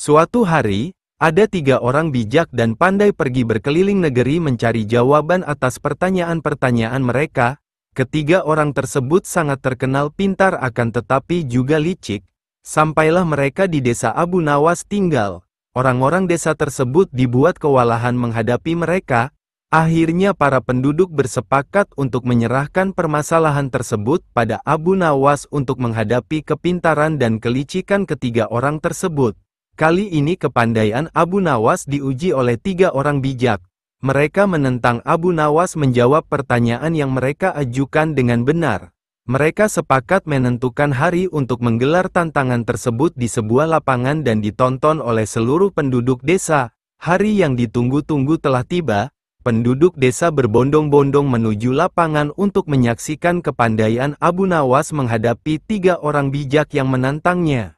Suatu hari, ada 3 orang bijak dan pandai pergi berkeliling negeri mencari jawaban atas pertanyaan-pertanyaan mereka. Ketiga orang tersebut sangat terkenal pintar akan tetapi juga licik. Sampailah mereka di desa Abu Nawas tinggal. Orang-orang desa tersebut dibuat kewalahan menghadapi mereka. Akhirnya para penduduk bersepakat untuk menyerahkan permasalahan tersebut pada Abu Nawas untuk menghadapi kepintaran dan kelicikan ketiga orang tersebut. Kali ini kepandaian Abu Nawas diuji oleh 3 orang bijak. Mereka menentang Abu Nawas menjawab pertanyaan yang mereka ajukan dengan benar. Mereka sepakat menentukan hari untuk menggelar tantangan tersebut di sebuah lapangan dan ditonton oleh seluruh penduduk desa. Hari yang ditunggu-tunggu telah tiba. Penduduk desa berbondong-bondong menuju lapangan untuk menyaksikan kepandaian Abu Nawas menghadapi 3 orang bijak yang menantangnya.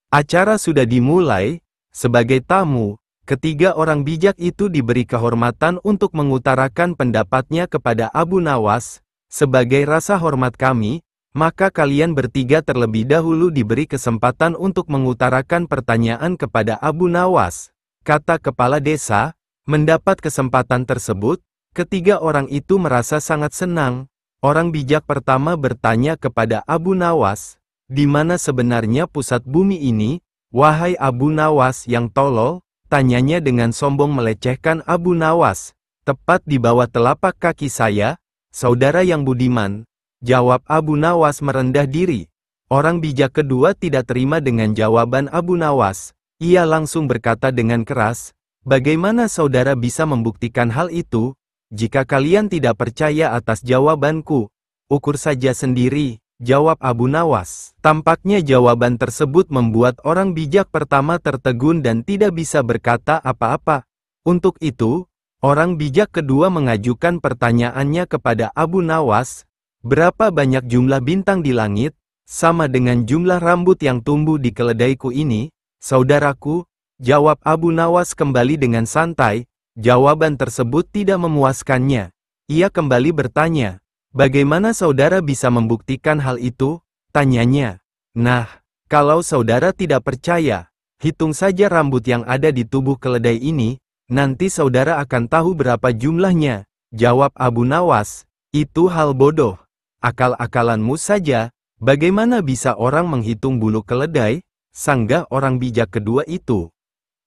Acara sudah dimulai. Sebagai tamu, ketiga orang bijak itu diberi kehormatan untuk mengutarakan pendapatnya kepada Abu Nawas. Sebagai rasa hormat kami, maka kalian bertiga terlebih dahulu diberi kesempatan untuk mengutarakan pertanyaan kepada Abu Nawas, kata kepala desa. Mendapat kesempatan tersebut, ketiga orang itu merasa sangat senang. Orang bijak pertama bertanya kepada Abu Nawas, "Di mana sebenarnya pusat bumi ini, wahai Abu Nawas yang tolol?" Tanyanya dengan sombong melecehkan Abu Nawas. "Tepat di bawah telapak kaki saya, saudara yang budiman," jawab Abu Nawas merendah diri. Orang bijak kedua tidak terima dengan jawaban Abu Nawas. Ia langsung berkata dengan keras, "Bagaimana saudara bisa membuktikan hal itu? Jika kalian tidak percaya atas jawabanku, ukur saja sendiri," jawab Abu Nawas. Tampaknya jawaban tersebut membuat orang bijak pertama tertegun dan tidak bisa berkata apa-apa. Untuk itu, orang bijak kedua mengajukan pertanyaannya kepada Abu Nawas, "Berapa banyak jumlah bintang di langit, sama dengan jumlah rambut yang tumbuh di keledaiku ini, saudaraku?" Jawab Abu Nawas kembali dengan santai. Jawaban tersebut tidak memuaskannya. Ia kembali bertanya, "Bagaimana saudara bisa membuktikan hal itu?" Tanyanya. "Nah, kalau saudara tidak percaya, hitung saja rambut yang ada di tubuh keledai ini, nanti saudara akan tahu berapa jumlahnya," jawab Abu Nawas. "Itu hal bodoh. Akal-akalanmu saja. Bagaimana bisa orang menghitung bulu keledai?" sanggah orang bijak kedua itu.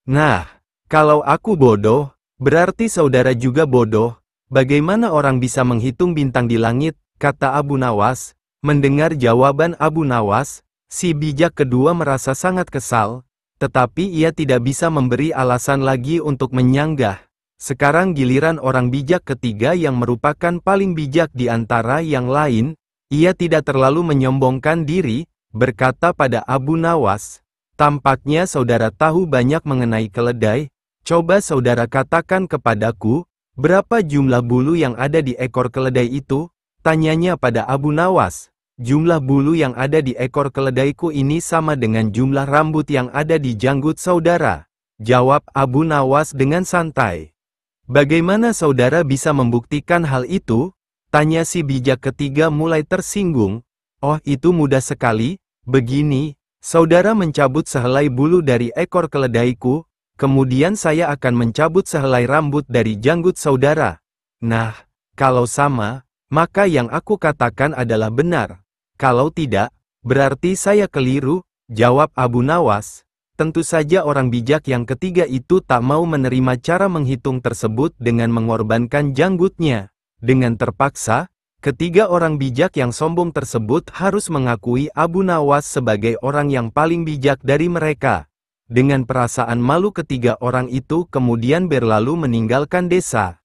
"Nah, kalau aku bodoh, berarti saudara juga bodoh. Bagaimana orang bisa menghitung bintang di langit?" kata Abu Nawas. Mendengar jawaban Abu Nawas, si bijak kedua merasa sangat kesal, tetapi ia tidak bisa memberi alasan lagi untuk menyanggah. Sekarang giliran orang bijak ketiga yang merupakan paling bijak di antara yang lain. Ia tidak terlalu menyombongkan diri, berkata pada Abu Nawas, "Tampaknya saudara tahu banyak mengenai keledai. Coba saudara katakan kepadaku, berapa jumlah bulu yang ada di ekor keledai itu?" Tanyanya pada Abu Nawas. "Jumlah bulu yang ada di ekor keledaiku ini sama dengan jumlah rambut yang ada di janggut saudara," jawab Abu Nawas dengan santai. "Bagaimana saudara bisa membuktikan hal itu?" tanya si bijak ketiga mulai tersinggung. "Oh, itu mudah sekali. Begini, saudara mencabut sehelai bulu dari ekor keledaiku, kemudian saya akan mencabut sehelai rambut dari janggut saudara. Nah, kalau sama, maka yang aku katakan adalah benar. Kalau tidak, berarti saya keliru," jawab Abu Nawas. Tentu saja orang bijak yang ketiga itu tak mau menerima cara menghitung tersebut dengan mengorbankan janggutnya. Dengan terpaksa, ketiga orang bijak yang sombong tersebut harus mengakui Abu Nawas sebagai orang yang paling bijak dari mereka. Dengan perasaan malu ketiga orang itu kemudian berlalu meninggalkan desa.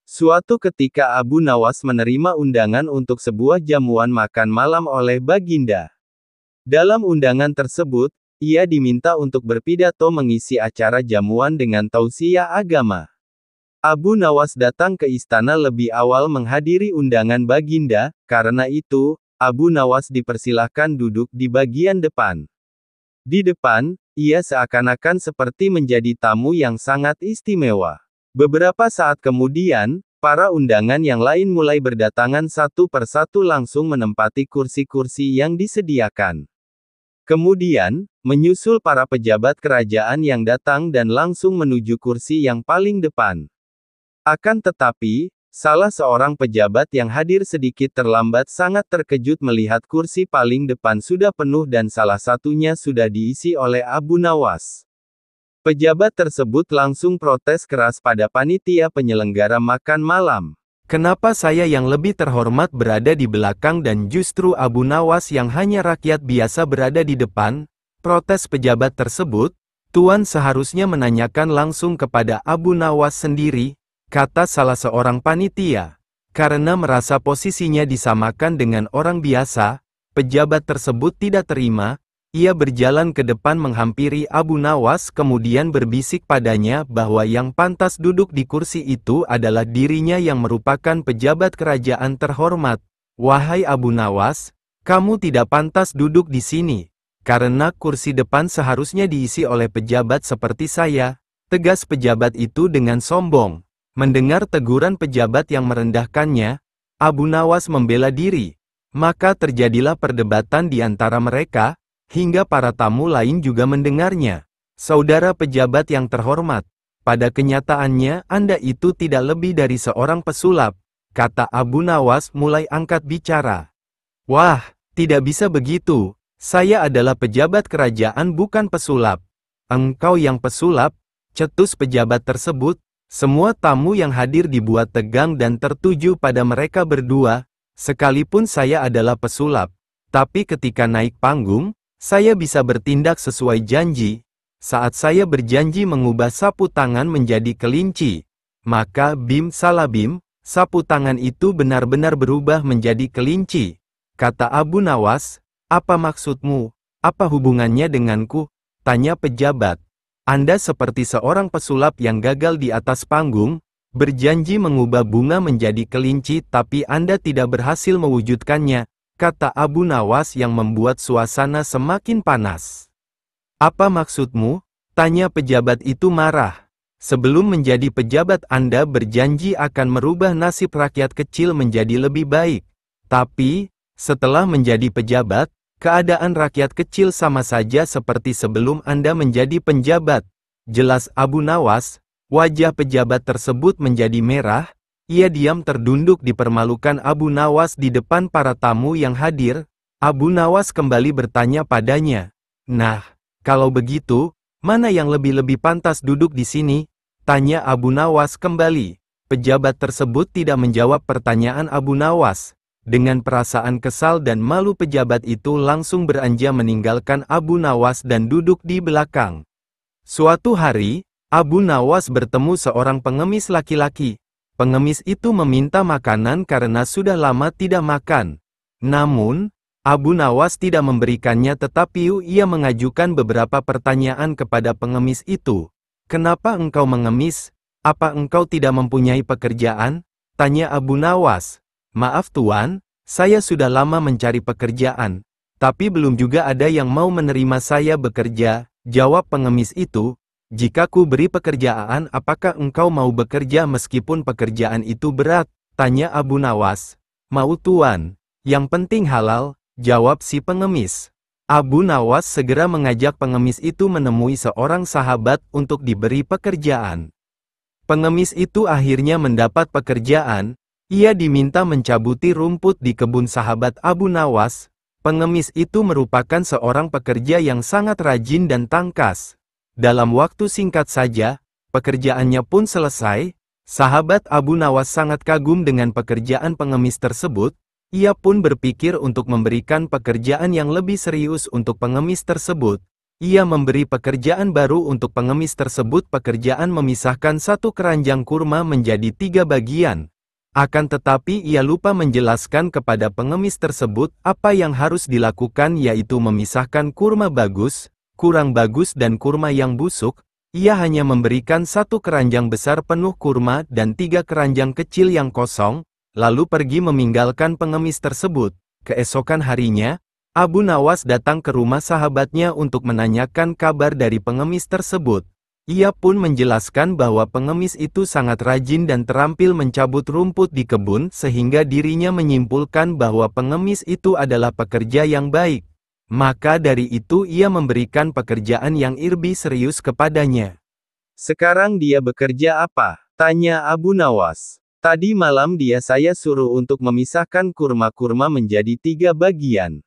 Suatu ketika Abu Nawas menerima undangan untuk sebuah jamuan makan malam oleh Baginda. Dalam undangan tersebut, ia diminta untuk berpidato mengisi acara jamuan dengan tausiah agama. Abu Nawas datang ke istana lebih awal menghadiri undangan Baginda. Karena itu, Abu Nawas dipersilahkan duduk di bagian depan. Di depan, ia seakan-akan seperti menjadi tamu yang sangat istimewa. Beberapa saat kemudian, para undangan yang lain mulai berdatangan satu persatu langsung menempati kursi-kursi yang disediakan. Kemudian, menyusul para pejabat kerajaan yang datang dan langsung menuju kursi yang paling depan. Akan tetapi, salah seorang pejabat yang hadir sedikit terlambat sangat terkejut melihat kursi paling depan sudah penuh dan salah satunya sudah diisi oleh Abu Nawas. Pejabat tersebut langsung protes keras pada panitia penyelenggara makan malam. Kenapa saya yang lebih terhormat berada di belakang dan justru Abu Nawas yang hanya rakyat biasa berada di depan? Protes pejabat tersebut, Tuan seharusnya menanyakan langsung kepada Abu Nawas sendiri, kata salah seorang panitia. Karena merasa posisinya disamakan dengan orang biasa, pejabat tersebut tidak terima. Ia berjalan ke depan menghampiri Abu Nawas kemudian berbisik padanya bahwa yang pantas duduk di kursi itu adalah dirinya yang merupakan pejabat kerajaan terhormat. Wahai Abu Nawas, kamu tidak pantas duduk di sini. Karena kursi depan seharusnya diisi oleh pejabat seperti saya, tegas pejabat itu dengan sombong. Mendengar teguran pejabat yang merendahkannya, Abu Nawas membela diri. Maka terjadilah perdebatan di antara mereka, hingga para tamu lain juga mendengarnya. Saudara pejabat yang terhormat, pada kenyataannya Anda itu tidak lebih dari seorang pesulap, kata Abu Nawas mulai angkat bicara. Wah, tidak bisa begitu, saya adalah pejabat kerajaan bukan pesulap. Engkau yang pesulap, cetus pejabat tersebut. Semua tamu yang hadir dibuat tegang dan tertuju pada mereka berdua, sekalipun saya adalah pesulap. Tapi ketika naik panggung, saya bisa bertindak sesuai janji. Saat saya berjanji mengubah sapu tangan menjadi kelinci, maka bim salah bim, sapu tangan itu benar-benar berubah menjadi kelinci. Kata Abu Nawas, apa maksudmu? Apa hubungannya denganku? Tanya pejabat. Anda seperti seorang pesulap yang gagal di atas panggung, berjanji mengubah bunga menjadi kelinci tapi Anda tidak berhasil mewujudkannya. Kata Abu Nawas yang membuat suasana semakin panas. Apa maksudmu? Tanya pejabat itu marah. Sebelum menjadi pejabat Anda berjanji akan merubah nasib rakyat kecil menjadi lebih baik. Tapi, setelah menjadi pejabat, keadaan rakyat kecil sama saja seperti sebelum Anda menjadi penjabat. Jelas Abu Nawas, wajah pejabat tersebut menjadi merah. Ia diam terdunduk dipermalukan Abu Nawas di depan para tamu yang hadir. Abu Nawas kembali bertanya padanya. Nah, kalau begitu, mana yang lebih pantas duduk di sini? Tanya Abu Nawas kembali. Pejabat tersebut tidak menjawab pertanyaan Abu Nawas. Dengan perasaan kesal dan malu pejabat itu langsung beranjak meninggalkan Abu Nawas dan duduk di belakang. Suatu hari, Abu Nawas bertemu seorang pengemis laki-laki. Pengemis itu meminta makanan karena sudah lama tidak makan. Namun, Abu Nawas tidak memberikannya tetapi ia mengajukan beberapa pertanyaan kepada pengemis itu. Kenapa engkau mengemis? Apa engkau tidak mempunyai pekerjaan? Tanya Abu Nawas. Maaf Tuan, saya sudah lama mencari pekerjaan. Tapi belum juga ada yang mau menerima saya bekerja, jawab pengemis itu. Jika ku beri pekerjaan apakah engkau mau bekerja meskipun pekerjaan itu berat? Tanya Abu Nawas. Mau Tuan. Yang penting halal, jawab si pengemis. Abu Nawas segera mengajak pengemis itu menemui seorang sahabat untuk diberi pekerjaan. Pengemis itu akhirnya mendapat pekerjaan. Ia diminta mencabuti rumput di kebun sahabat Abu Nawas. Pengemis itu merupakan seorang pekerja yang sangat rajin dan tangkas. Dalam waktu singkat saja, pekerjaannya pun selesai. Sahabat Abu Nawas sangat kagum dengan pekerjaan pengemis tersebut. Ia pun berpikir untuk memberikan pekerjaan yang lebih serius untuk pengemis tersebut. Ia memberi pekerjaan baru untuk pengemis tersebut. Pekerjaan memisahkan satu keranjang kurma menjadi 3 bagian. Akan tetapi ia lupa menjelaskan kepada pengemis tersebut apa yang harus dilakukan yaitu memisahkan kurma bagus, kurang bagus dan kurma yang busuk. Ia hanya memberikan satu keranjang besar penuh kurma dan 3 keranjang kecil yang kosong, lalu pergi meninggalkan pengemis tersebut. Keesokan harinya, Abu Nawas datang ke rumah sahabatnya untuk menanyakan kabar dari pengemis tersebut. Ia pun menjelaskan bahwa pengemis itu sangat rajin dan terampil mencabut rumput di kebun sehingga dirinya menyimpulkan bahwa pengemis itu adalah pekerja yang baik. Maka dari itu ia memberikan pekerjaan yang lebih serius kepadanya. Sekarang dia bekerja apa? Tanya Abu Nawas. Tadi malam saya suruh untuk memisahkan kurma-kurma menjadi 3 bagian.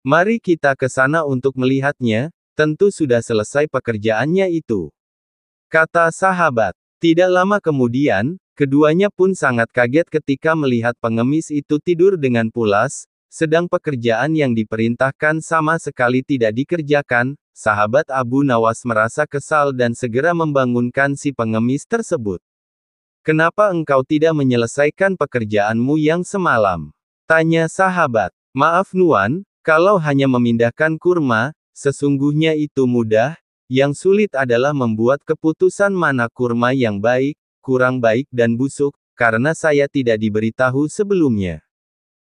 Mari kita ke sana untuk melihatnya, tentu sudah selesai pekerjaannya itu. Kata sahabat. Tidak lama kemudian, keduanya pun sangat kaget ketika melihat pengemis itu tidur dengan pulas, sedang pekerjaan yang diperintahkan sama sekali tidak dikerjakan. Sahabat Abu Nawas merasa kesal dan segera membangunkan si pengemis tersebut. Kenapa engkau tidak menyelesaikan pekerjaanmu yang semalam? Tanya sahabat. Maaf Nuan, kalau hanya memindahkan kurma, sesungguhnya itu mudah. Yang sulit adalah membuat keputusan mana kurma yang baik, kurang baik dan busuk, karena saya tidak diberitahu sebelumnya.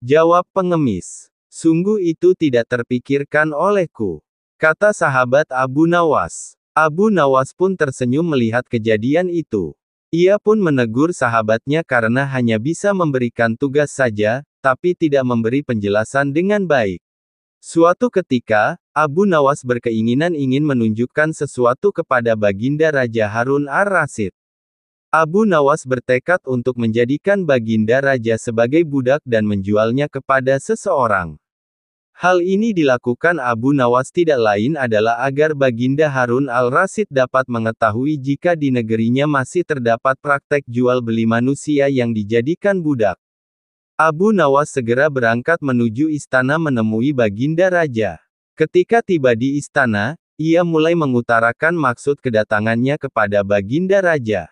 Jawab pengemis. Sungguh itu tidak terpikirkan olehku. Kata sahabat Abu Nawas. Abu Nawas pun tersenyum melihat kejadian itu. Ia pun menegur sahabatnya karena hanya bisa memberikan tugas saja, tapi tidak memberi penjelasan dengan baik. Suatu ketika, Abu Nawas berkeinginan ingin menunjukkan sesuatu kepada Baginda Raja Harun ar-Rasyid. Abu Nawas bertekad untuk menjadikan Baginda Raja sebagai budak dan menjualnya kepada seseorang. Hal ini dilakukan Abu Nawas tidak lain adalah agar Baginda Harun al-Rasyid dapat mengetahui jika di negerinya masih terdapat praktek jual beli manusia yang dijadikan budak. Abu Nawas segera berangkat menuju istana menemui Baginda Raja. Ketika tiba di istana, ia mulai mengutarakan maksud kedatangannya kepada Baginda Raja.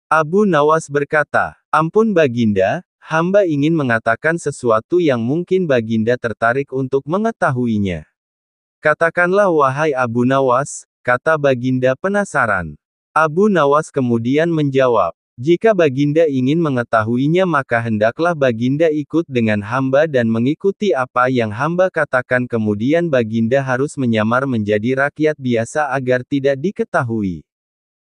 Abu Nawas berkata, "Ampun Baginda, hamba ingin mengatakan sesuatu yang mungkin Baginda tertarik untuk mengetahuinya." "Katakanlah wahai Abu Nawas," kata Baginda penasaran. Abu Nawas kemudian menjawab, "Jika Baginda ingin mengetahuinya maka hendaklah Baginda ikut dengan hamba dan mengikuti apa yang hamba katakan kemudian Baginda harus menyamar menjadi rakyat biasa agar tidak diketahui."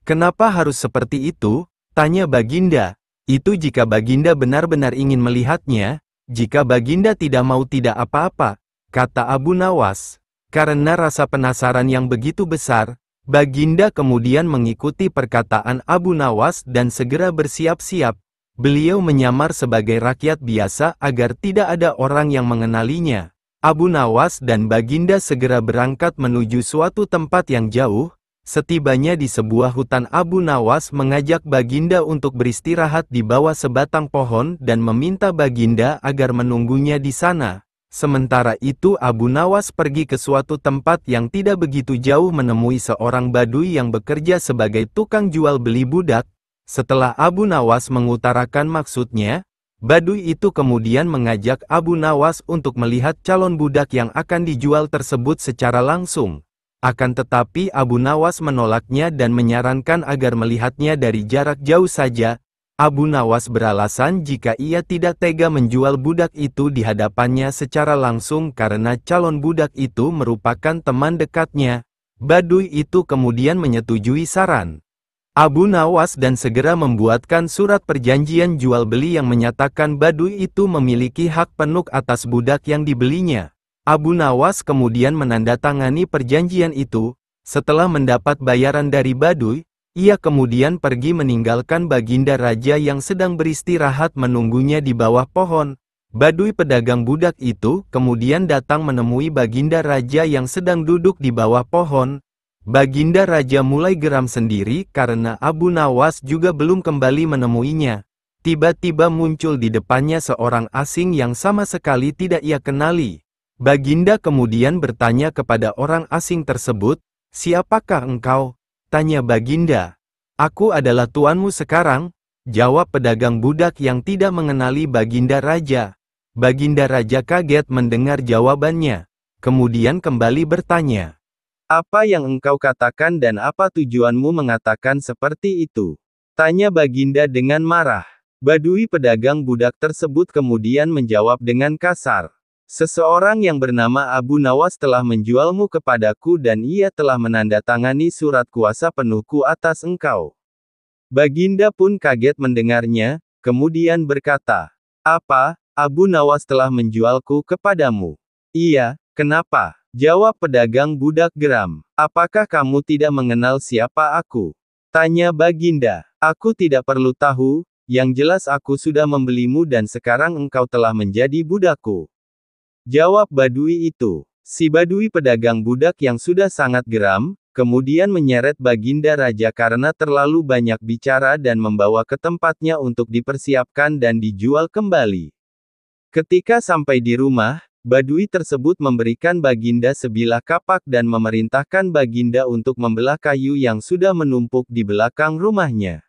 "Kenapa harus seperti itu?" tanya Baginda. "Itu jika Baginda benar-benar ingin melihatnya, jika Baginda tidak mau tidak apa-apa," kata Abu Nawas. Karena rasa penasaran yang begitu besar, Baginda kemudian mengikuti perkataan Abu Nawas dan segera bersiap-siap. Beliau menyamar sebagai rakyat biasa agar tidak ada orang yang mengenalinya. Abu Nawas dan Baginda segera berangkat menuju suatu tempat yang jauh. Setibanya di sebuah hutan, Abu Nawas mengajak Baginda untuk beristirahat di bawah sebatang pohon dan meminta Baginda agar menunggunya di sana. Sementara itu Abu Nawas pergi ke suatu tempat yang tidak begitu jauh menemui seorang badui yang bekerja sebagai tukang jual beli budak. Setelah Abu Nawas mengutarakan maksudnya, badui itu kemudian mengajak Abu Nawas untuk melihat calon budak yang akan dijual tersebut secara langsung. Akan tetapi Abu Nawas menolaknya dan menyarankan agar melihatnya dari jarak jauh saja. Abu Nawas beralasan jika ia tidak tega menjual budak itu di hadapannya secara langsung karena calon budak itu merupakan teman dekatnya. Badui itu kemudian menyetujui saran Abu Nawas dan segera membuatkan surat perjanjian jual beli yang menyatakan badui itu memiliki hak penuh atas budak yang dibelinya. Abu Nawas kemudian menandatangani perjanjian itu. Setelah mendapat bayaran dari badui, ia kemudian pergi meninggalkan Baginda Raja yang sedang beristirahat menunggunya di bawah pohon. Badui pedagang budak itu kemudian datang menemui Baginda Raja yang sedang duduk di bawah pohon. Baginda Raja mulai geram sendiri karena Abu Nawas juga belum kembali menemuinya. Tiba-tiba muncul di depannya seorang asing yang sama sekali tidak ia kenali. Baginda kemudian bertanya kepada orang asing tersebut, "Siapakah engkau?" tanya Baginda. "Aku adalah tuanmu sekarang," jawab pedagang budak yang tidak mengenali Baginda Raja. Baginda Raja kaget mendengar jawabannya. Kemudian kembali bertanya, "Apa yang engkau katakan dan apa tujuanmu mengatakan seperti itu?" tanya Baginda dengan marah. Badui pedagang budak tersebut kemudian menjawab dengan kasar, "Seseorang yang bernama Abu Nawas telah menjualmu kepadaku dan ia telah menandatangani surat kuasa penuhku atas engkau." Baginda pun kaget mendengarnya, kemudian berkata, "Apa, Abu Nawas telah menjualku kepadamu?" "Iya, kenapa?" Jawab pedagang budak geram. Apakah kamu tidak mengenal siapa aku? Tanya Baginda. Aku tidak perlu tahu, yang jelas aku sudah membelimu dan sekarang engkau telah menjadi budakku. Jawab Badui itu. Si Badui pedagang budak yang sudah sangat geram, kemudian menyeret Baginda Raja karena terlalu banyak bicara dan membawa ke tempatnya untuk dipersiapkan dan dijual kembali. Ketika sampai di rumah, Badui tersebut memberikan Baginda sebilah kapak dan memerintahkan Baginda untuk membelah kayu yang sudah menumpuk di belakang rumahnya.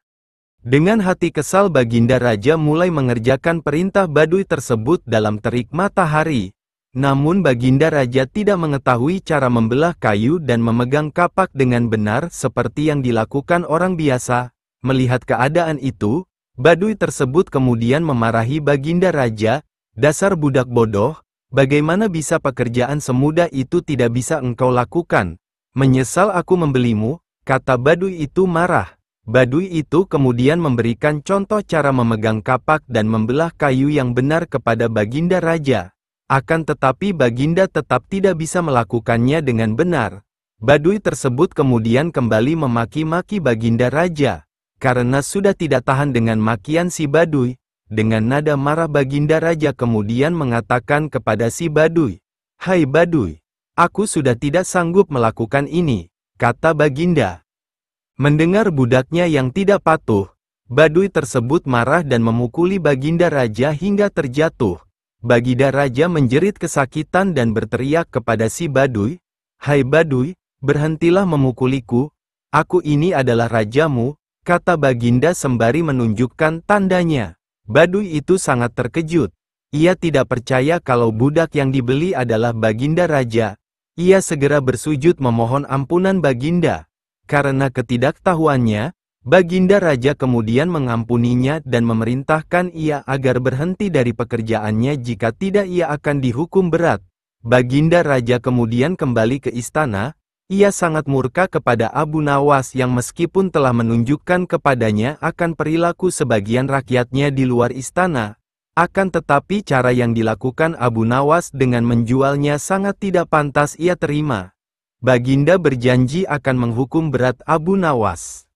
Dengan hati kesal Baginda Raja mulai mengerjakan perintah Badui tersebut dalam terik matahari. Namun Baginda Raja tidak mengetahui cara membelah kayu dan memegang kapak dengan benar seperti yang dilakukan orang biasa. Melihat keadaan itu, Badui tersebut kemudian memarahi Baginda Raja, "Dasar budak bodoh, bagaimana bisa pekerjaan semudah itu tidak bisa engkau lakukan? Menyesal aku membelimu," kata Badui itu marah. Badui itu kemudian memberikan contoh cara memegang kapak dan membelah kayu yang benar kepada Baginda Raja. Akan tetapi Baginda tetap tidak bisa melakukannya dengan benar. Badui tersebut kemudian kembali memaki-maki Baginda Raja. Karena sudah tidak tahan dengan makian si Badui, dengan nada marah Baginda Raja kemudian mengatakan kepada si Badui, "Hai Badui, aku sudah tidak sanggup melakukan ini," kata Baginda. Mendengar budaknya yang tidak patuh, Badui tersebut marah dan memukuli Baginda Raja hingga terjatuh. Baginda Raja menjerit kesakitan dan berteriak kepada si Badui, "Hai Badui, berhentilah memukuliku, aku ini adalah rajamu," kata Baginda sembari menunjukkan tandanya. Badui itu sangat terkejut. Ia tidak percaya kalau budak yang dibeli adalah Baginda Raja. Ia segera bersujud memohon ampunan Baginda. Karena ketidaktahuannya, Baginda Raja kemudian mengampuninya dan memerintahkan ia agar berhenti dari pekerjaannya jika tidak ia akan dihukum berat. Baginda Raja kemudian kembali ke istana. Ia sangat murka kepada Abu Nawas yang meskipun telah menunjukkan kepadanya akan perilaku sebagian rakyatnya di luar istana, akan tetapi cara yang dilakukan Abu Nawas dengan menjualnya sangat tidak pantas ia terima. Baginda berjanji akan menghukum berat Abu Nawas.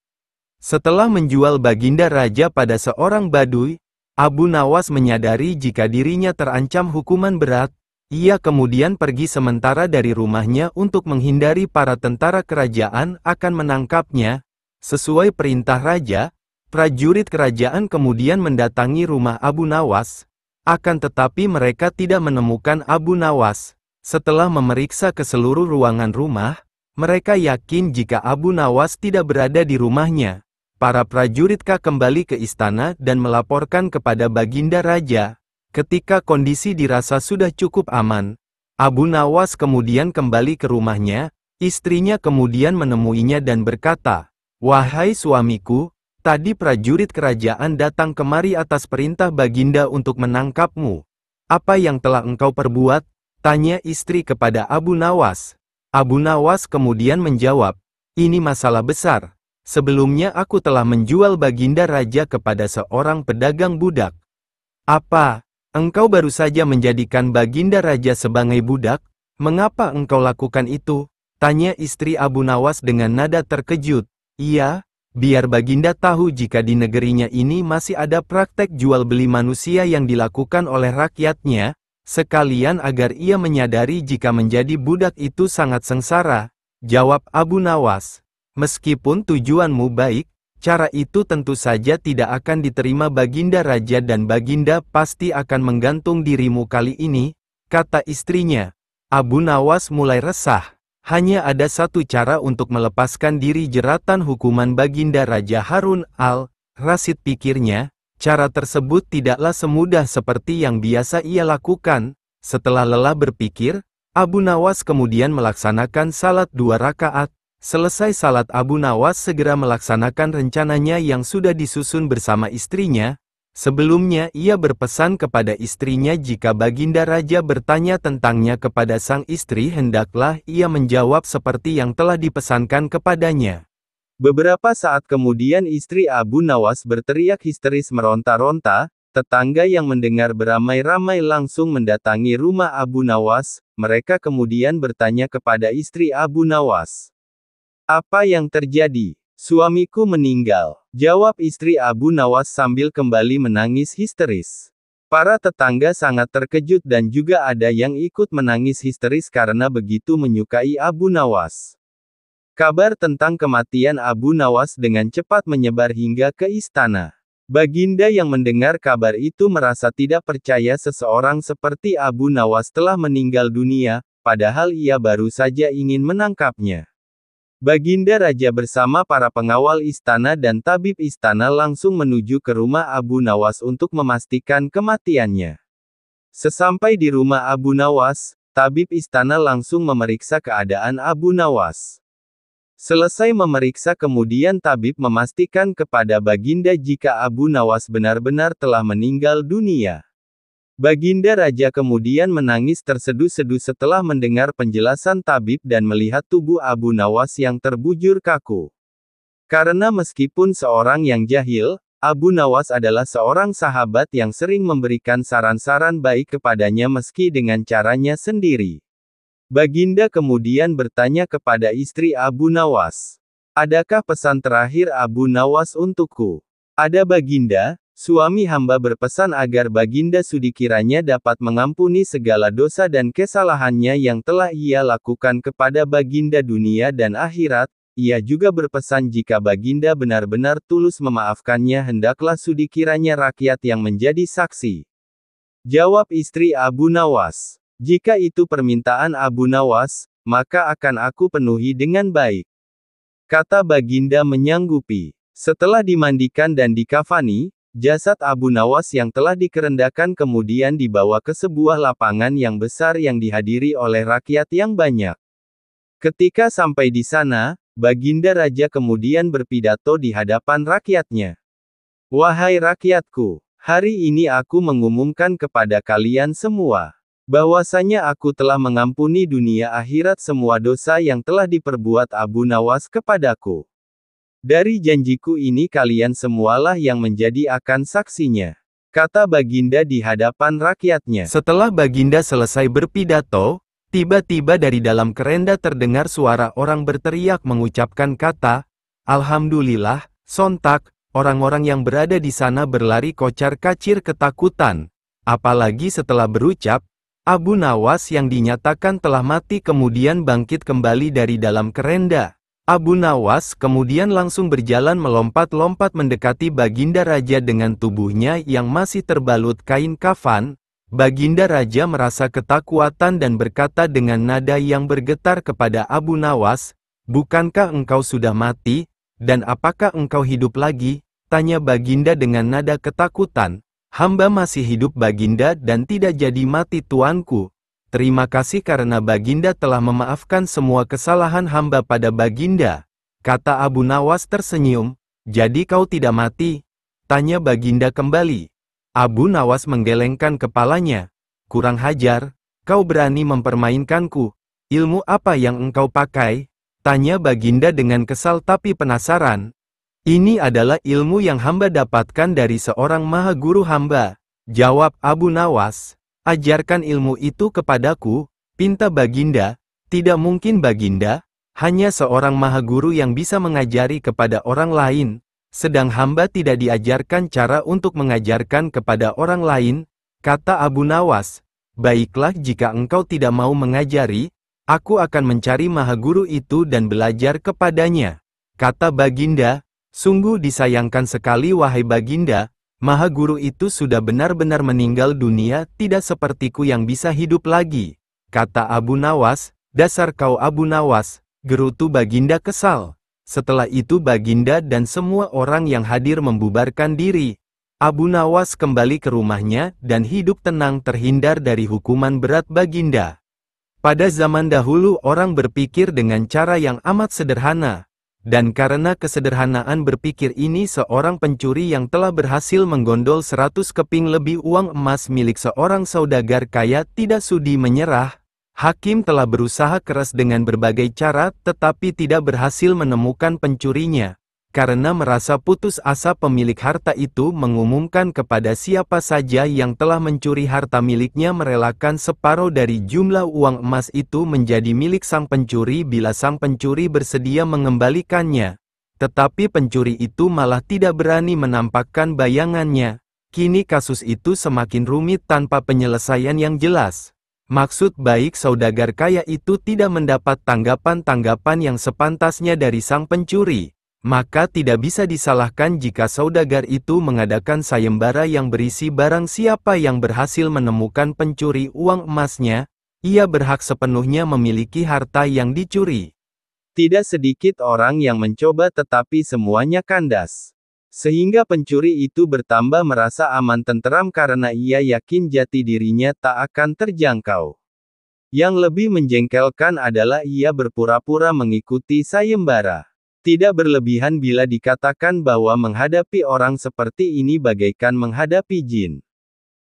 Setelah menjual Baginda Raja pada seorang Badui, Abu Nawas menyadari jika dirinya terancam hukuman berat. Ia kemudian pergi sementara dari rumahnya untuk menghindari para tentara kerajaan akan menangkapnya. Sesuai perintah raja, prajurit kerajaan kemudian mendatangi rumah Abu Nawas. Akan tetapi mereka tidak menemukan Abu Nawas. Setelah memeriksa ke seluruh ruangan rumah, mereka yakin jika Abu Nawas tidak berada di rumahnya. Para prajurit kembali ke istana dan melaporkan kepada Baginda Raja. Ketika kondisi dirasa sudah cukup aman, Abu Nawas kemudian kembali ke rumahnya. Istrinya kemudian menemuinya dan berkata, "Wahai suamiku, tadi prajurit kerajaan datang kemari atas perintah Baginda untuk menangkapmu. Apa yang telah engkau perbuat?" tanya istri kepada Abu Nawas. Abu Nawas kemudian menjawab, "Ini masalah besar. Sebelumnya aku telah menjual Baginda Raja kepada seorang pedagang budak." "Apa? Engkau baru saja menjadikan Baginda Raja sebagai budak? Mengapa engkau lakukan itu?" tanya istri Abu Nawas dengan nada terkejut. "Iya, biar Baginda tahu jika di negerinya ini masih ada praktek jual beli manusia yang dilakukan oleh rakyatnya, sekalian agar ia menyadari jika menjadi budak itu sangat sengsara," jawab Abu Nawas. "Meskipun tujuanmu baik, cara itu tentu saja tidak akan diterima Baginda Raja dan Baginda pasti akan menggantung dirimu kali ini," kata istrinya. Abu Nawas mulai resah. Hanya ada satu cara untuk melepaskan diri jeratan hukuman Baginda Raja Harun al-Rasyid pikirnya. Cara tersebut tidaklah semudah seperti yang biasa ia lakukan. Setelah lelah berpikir, Abu Nawas kemudian melaksanakan salat 2 rakaat. Selesai salat Abu Nawas segera melaksanakan rencananya yang sudah disusun bersama istrinya. Sebelumnya ia berpesan kepada istrinya jika Baginda Raja bertanya tentangnya kepada sang istri hendaklah ia menjawab seperti yang telah dipesankan kepadanya. Beberapa saat kemudian istri Abu Nawas berteriak histeris meronta-ronta, Tetangga yang mendengar beramai-ramai langsung mendatangi rumah Abu Nawas. Mereka kemudian bertanya kepada istri Abu Nawas. Apa yang terjadi? Suamiku meninggal, jawab istri Abu Nawas sambil kembali menangis histeris. Para tetangga sangat terkejut dan juga ada yang ikut menangis histeris karena begitu menyukai Abu Nawas. Kabar tentang kematian Abu Nawas dengan cepat menyebar hingga ke istana. Baginda yang mendengar kabar itu merasa tidak percaya seseorang seperti Abu Nawas telah meninggal dunia, padahal ia baru saja ingin menangkapnya. Baginda Raja bersama para pengawal istana dan tabib istana langsung menuju ke rumah Abu Nawas untuk memastikan kematiannya. Sesampai di rumah Abu Nawas, tabib istana langsung memeriksa keadaan Abu Nawas. Selesai memeriksa kemudian tabib memastikan kepada Baginda jika Abu Nawas benar-benar telah meninggal dunia. Baginda Raja kemudian menangis terseduh-seduh setelah mendengar penjelasan tabib dan melihat tubuh Abu Nawas yang terbujur kaku. Karena meskipun seorang yang jahil, Abu Nawas adalah seorang sahabat yang sering memberikan saran-saran baik kepadanya meski dengan caranya sendiri. Baginda kemudian bertanya kepada istri Abu Nawas. Adakah pesan terakhir Abu Nawas untukku? Ada Baginda, suami hamba berpesan agar Baginda Sudi kiranya dapat mengampuni segala dosa dan kesalahannya yang telah ia lakukan kepada Baginda dunia dan akhirat. Ia juga berpesan jika Baginda benar-benar tulus memaafkannya hendaklah Sudi kiranya rakyat yang menjadi saksi. Jawab istri Abu Nawas. Jika itu permintaan Abu Nawas, maka akan aku penuhi dengan baik. Kata Baginda menyanggupi. Setelah dimandikan dan dikafani, jasad Abu Nawas yang telah dikerendakan kemudian dibawa ke sebuah lapangan yang besar yang dihadiri oleh rakyat yang banyak. Ketika sampai di sana, Baginda Raja kemudian berpidato di hadapan rakyatnya. Wahai rakyatku, hari ini aku mengumumkan kepada kalian semua. Bahwasanya aku telah mengampuni dunia akhirat semua dosa yang telah diperbuat Abu Nawas kepadaku. Dari janjiku ini kalian semualah yang menjadi akan saksinya. Kata Baginda di hadapan rakyatnya. Setelah Baginda selesai berpidato, tiba-tiba dari dalam kerenda terdengar suara orang berteriak mengucapkan kata, Alhamdulillah. Sontak, orang-orang yang berada di sana berlari kocar-kacir ketakutan. Apalagi setelah berucap, Abu Nawas yang dinyatakan telah mati kemudian bangkit kembali dari dalam kerenda. Abu Nawas kemudian langsung berjalan melompat-lompat mendekati Baginda Raja dengan tubuhnya yang masih terbalut kain kafan. Baginda Raja merasa ketakutan dan berkata dengan nada yang bergetar kepada Abu Nawas, "Bukankah engkau sudah mati, dan apakah engkau hidup lagi?" Tanya Baginda dengan nada ketakutan. "Hamba masih hidup Baginda dan tidak jadi mati tuanku. Terima kasih karena Baginda telah memaafkan semua kesalahan hamba pada Baginda." Kata Abu Nawas tersenyum, "Jadi kau tidak mati?" Tanya Baginda kembali. Abu Nawas menggelengkan kepalanya. "Kurang hajar, kau berani mempermainkanku. Ilmu apa yang engkau pakai?" Tanya Baginda dengan kesal tapi penasaran. "Ini adalah ilmu yang hamba dapatkan dari seorang maha guru hamba." Jawab Abu Nawas. "Ajarkan ilmu itu kepadaku," pinta Baginda. "Tidak mungkin Baginda, hanya seorang maha guru yang bisa mengajari kepada orang lain, sedang hamba tidak diajarkan cara untuk mengajarkan kepada orang lain." Kata Abu Nawas. "Baiklah jika engkau tidak mau mengajari, aku akan mencari maha guru itu dan belajar kepadanya." Kata Baginda. "Sungguh disayangkan sekali wahai Baginda, maha guru itu sudah benar-benar meninggal dunia, tidak sepertiku yang bisa hidup lagi." Kata Abu Nawas. "Dasar kau Abu Nawas," gerutu Baginda kesal. Setelah itu Baginda dan semua orang yang hadir membubarkan diri. Abu Nawas kembali ke rumahnya dan hidup tenang terhindar dari hukuman berat Baginda. Pada zaman dahulu orang berpikir dengan cara yang amat sederhana. Dan karena kesederhanaan berpikir ini seorang pencuri yang telah berhasil menggondol 100 keping lebih uang emas milik seorang saudagar kaya tidak sudi menyerah. Hakim telah berusaha keras dengan berbagai cara tetapi tidak berhasil menemukan pencurinya. Karena merasa putus asa, pemilik harta itu mengumumkan kepada siapa saja yang telah mencuri harta miliknya merelakan separuh dari jumlah uang emas itu menjadi milik sang pencuri bila sang pencuri bersedia mengembalikannya. Tetapi pencuri itu malah tidak berani menampakkan bayangannya. Kini kasus itu semakin rumit tanpa penyelesaian yang jelas. Maksud baik saudagar kaya itu tidak mendapat tanggapan-tanggapan yang sepantasnya dari sang pencuri. Maka tidak bisa disalahkan jika saudagar itu mengadakan sayembara yang berisi barang siapa yang berhasil menemukan pencuri uang emasnya, ia berhak sepenuhnya memiliki harta yang dicuri. Tidak sedikit orang yang mencoba tetapi semuanya kandas. Sehingga pencuri itu bertambah merasa aman tenteram karena ia yakin jati dirinya tak akan terjangkau. Yang lebih menjengkelkan adalah ia berpura-pura mengikuti sayembara. Tidak berlebihan bila dikatakan bahwa menghadapi orang seperti ini bagaikan menghadapi jin.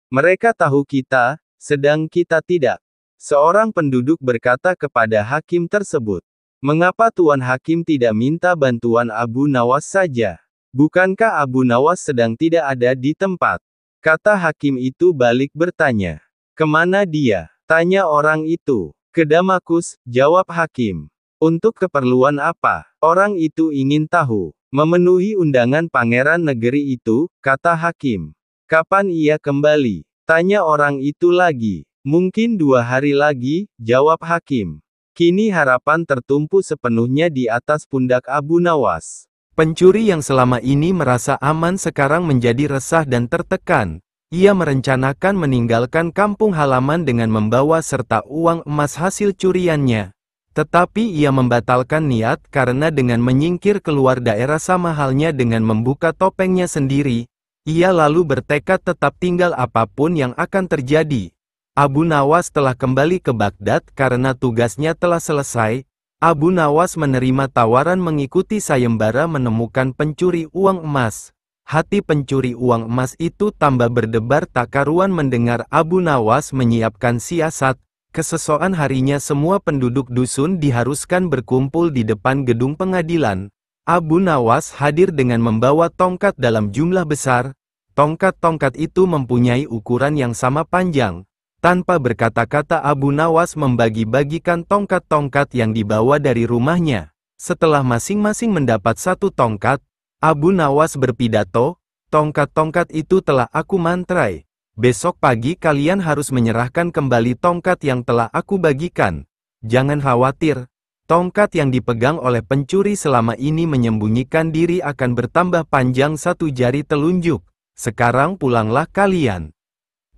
Mereka tahu kita, sedang kita tidak. Seorang penduduk berkata kepada hakim tersebut, "Mengapa Tuan Hakim tidak minta bantuan Abu Nawas saja? Bukankah Abu Nawas sedang tidak ada di tempat?" Kata hakim itu balik bertanya, "Kemana dia?" Tanya orang itu. "Ke Damaskus," jawab hakim. "Untuk keperluan apa?" Orang itu ingin tahu. "Memenuhi undangan pangeran negeri itu," kata hakim. "Kapan ia kembali?" Tanya orang itu lagi. "Mungkin 2 hari lagi," jawab hakim. Kini harapan tertumpu sepenuhnya di atas pundak Abu Nawas. Pencuri yang selama ini merasa aman sekarang menjadi resah dan tertekan. Ia merencanakan meninggalkan kampung halaman dengan membawa serta uang emas hasil curiannya. Tetapi ia membatalkan niat karena dengan menyingkir keluar daerah sama halnya dengan membuka topengnya sendiri. Ia lalu bertekad tetap tinggal apapun yang akan terjadi. Abu Nawas telah kembali ke Baghdad karena tugasnya telah selesai. Abu Nawas menerima tawaran mengikuti sayembara menemukan pencuri uang emas. Hati pencuri uang emas itu tambah berdebar tak karuan mendengar Abu Nawas menyiapkan siasat. Keesokan harinya semua penduduk dusun diharuskan berkumpul di depan gedung pengadilan. Abu Nawas hadir dengan membawa tongkat dalam jumlah besar. Tongkat-tongkat itu mempunyai ukuran yang sama panjang. Tanpa berkata-kata Abu Nawas membagi-bagikan tongkat-tongkat yang dibawa dari rumahnya. Setelah masing-masing mendapat 1 tongkat, Abu Nawas berpidato, "Tongkat-tongkat itu telah aku mantrai. Besok pagi kalian harus menyerahkan kembali tongkat yang telah aku bagikan. Jangan khawatir, tongkat yang dipegang oleh pencuri selama ini menyembunyikan diri akan bertambah panjang 1 jari telunjuk. Sekarang pulanglah kalian."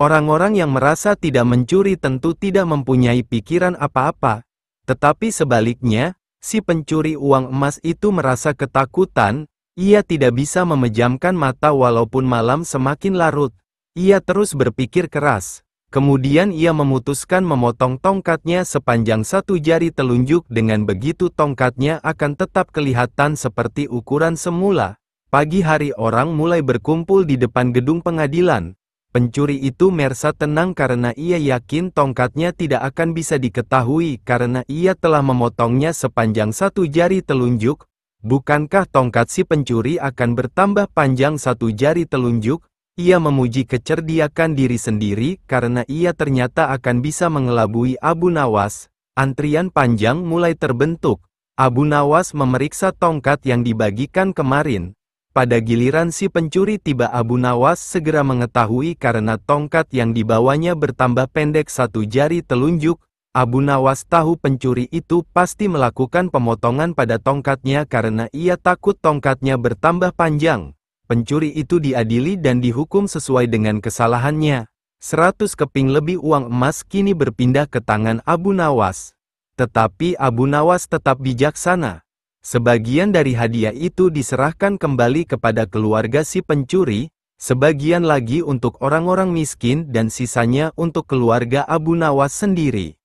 Orang-orang yang merasa tidak mencuri tentu tidak mempunyai pikiran apa-apa. Tetapi sebaliknya, si pencuri uang emas itu merasa ketakutan. Ia tidak bisa memejamkan mata walaupun malam semakin larut. Ia terus berpikir keras. Kemudian ia memutuskan memotong tongkatnya sepanjang 1 jari telunjuk. Dengan begitu tongkatnya akan tetap kelihatan seperti ukuran semula. Pagi hari orang mulai berkumpul di depan gedung pengadilan. Pencuri itu merasa tenang karena ia yakin tongkatnya tidak akan bisa diketahui karena ia telah memotongnya sepanjang 1 jari telunjuk. Bukankah tongkat si pencuri akan bertambah panjang 1 jari telunjuk? Ia memuji kecerdikan diri sendiri karena ia ternyata akan bisa mengelabui Abu Nawas. Antrian panjang mulai terbentuk. Abu Nawas memeriksa tongkat yang dibagikan kemarin. Pada giliran si pencuri tiba, Abu Nawas segera mengetahui karena tongkat yang dibawanya bertambah pendek 1 jari telunjuk. Abu Nawas tahu pencuri itu pasti melakukan pemotongan pada tongkatnya karena ia takut tongkatnya bertambah panjang. Pencuri itu diadili dan dihukum sesuai dengan kesalahannya. 100 keping lebih uang emas kini berpindah ke tangan Abu Nawas. Tetapi Abu Nawas tetap bijaksana. Sebagian dari hadiah itu diserahkan kembali kepada keluarga si pencuri, sebagian lagi untuk orang-orang miskin dan sisanya untuk keluarga Abu Nawas sendiri.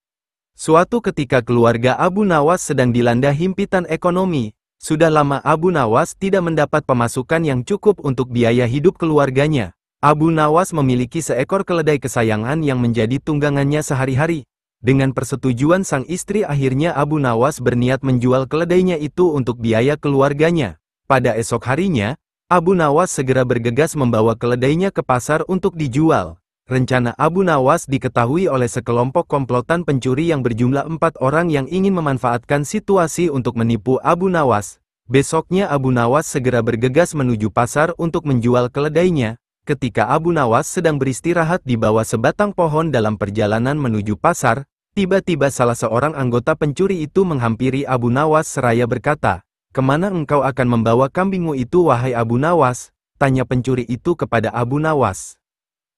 Suatu ketika keluarga Abu Nawas sedang dilanda himpitan ekonomi. Sudah lama Abu Nawas tidak mendapat pemasukan yang cukup untuk biaya hidup keluarganya. Abu Nawas memiliki seekor keledai kesayangan yang menjadi tunggangannya sehari-hari. Dengan persetujuan sang istri, akhirnya Abu Nawas berniat menjual keledainya itu untuk biaya keluarganya. Pada esok harinya, Abu Nawas segera bergegas membawa keledainya ke pasar untuk dijual. Rencana Abu Nawas diketahui oleh sekelompok komplotan pencuri yang berjumlah 4 orang yang ingin memanfaatkan situasi untuk menipu Abu Nawas. Besoknya Abu Nawas segera bergegas menuju pasar untuk menjual keledainya. Ketika Abu Nawas sedang beristirahat di bawah sebatang pohon dalam perjalanan menuju pasar, tiba-tiba salah seorang anggota pencuri itu menghampiri Abu Nawas seraya berkata, "Kemana engkau akan membawa kambingmu itu wahai Abu Nawas?" tanya pencuri itu kepada Abu Nawas.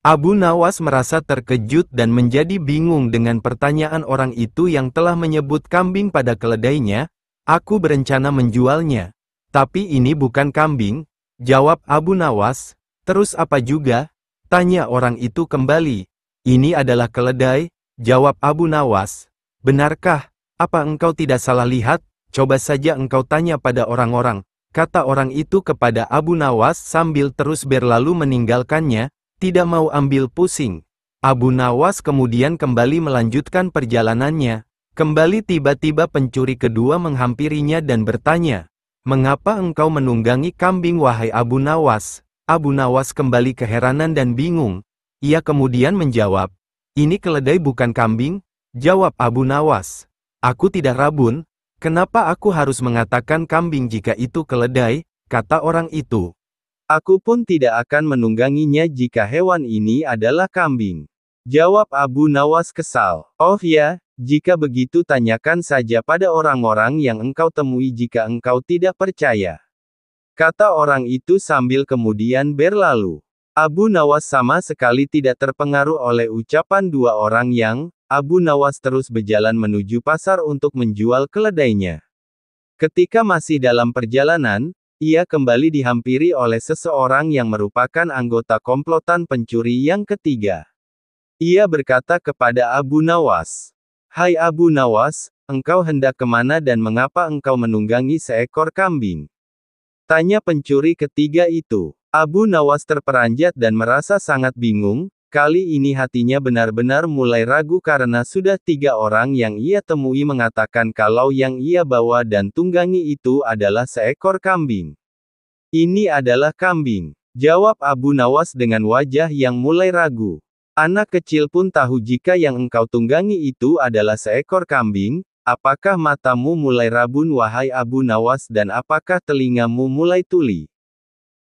Abu Nawas merasa terkejut dan menjadi bingung dengan pertanyaan orang itu yang telah menyebut kambing pada keledainya. "Aku berencana menjualnya." "Tapi ini bukan kambing," jawab Abu Nawas. "Terus apa juga?" tanya orang itu kembali. "Ini adalah keledai," jawab Abu Nawas. "Benarkah? Apa engkau tidak salah lihat? Coba saja engkau tanya pada orang-orang," kata orang itu kepada Abu Nawas sambil terus berlalu meninggalkannya, tidak mau ambil pusing. Abu Nawas kemudian kembali melanjutkan perjalanannya. Kembali tiba-tiba pencuri kedua menghampirinya dan bertanya, "Mengapa engkau menunggangi kambing wahai Abu Nawas?" Abu Nawas kembali keheranan dan bingung. Ia kemudian menjawab, "Ini keledai bukan kambing," jawab Abu Nawas. "Aku tidak rabun. Kenapa aku harus mengatakan kambing jika itu keledai?" kata orang itu. "Aku pun tidak akan menungganginya jika hewan ini adalah kambing," jawab Abu Nawas kesal. "Oh ya, jika begitu tanyakan saja pada orang-orang yang engkau temui jika engkau tidak percaya," kata orang itu sambil kemudian berlalu. Abu Nawas sama sekali tidak terpengaruh oleh ucapan dua orang yang, Abu Nawas terus berjalan menuju pasar untuk menjual keledainya. Ketika masih dalam perjalanan, ia kembali dihampiri oleh seseorang yang merupakan anggota komplotan pencuri yang ketiga. Ia berkata kepada Abu Nawas, "Hai Abu Nawas, engkau hendak kemana dan mengapa engkau menunggangi seekor kambing?" tanya pencuri ketiga itu. Abu Nawas terperanjat dan merasa sangat bingung. Kali ini hatinya benar-benar mulai ragu karena sudah 3 orang yang ia temui mengatakan kalau yang ia bawa dan tunggangi itu adalah seekor kambing. "Ini adalah kambing," jawab Abu Nawas dengan wajah yang mulai ragu. "Anak kecil pun tahu jika yang engkau tunggangi itu adalah seekor kambing. Apakah matamu mulai rabun wahai Abu Nawas dan apakah telingamu mulai tuli?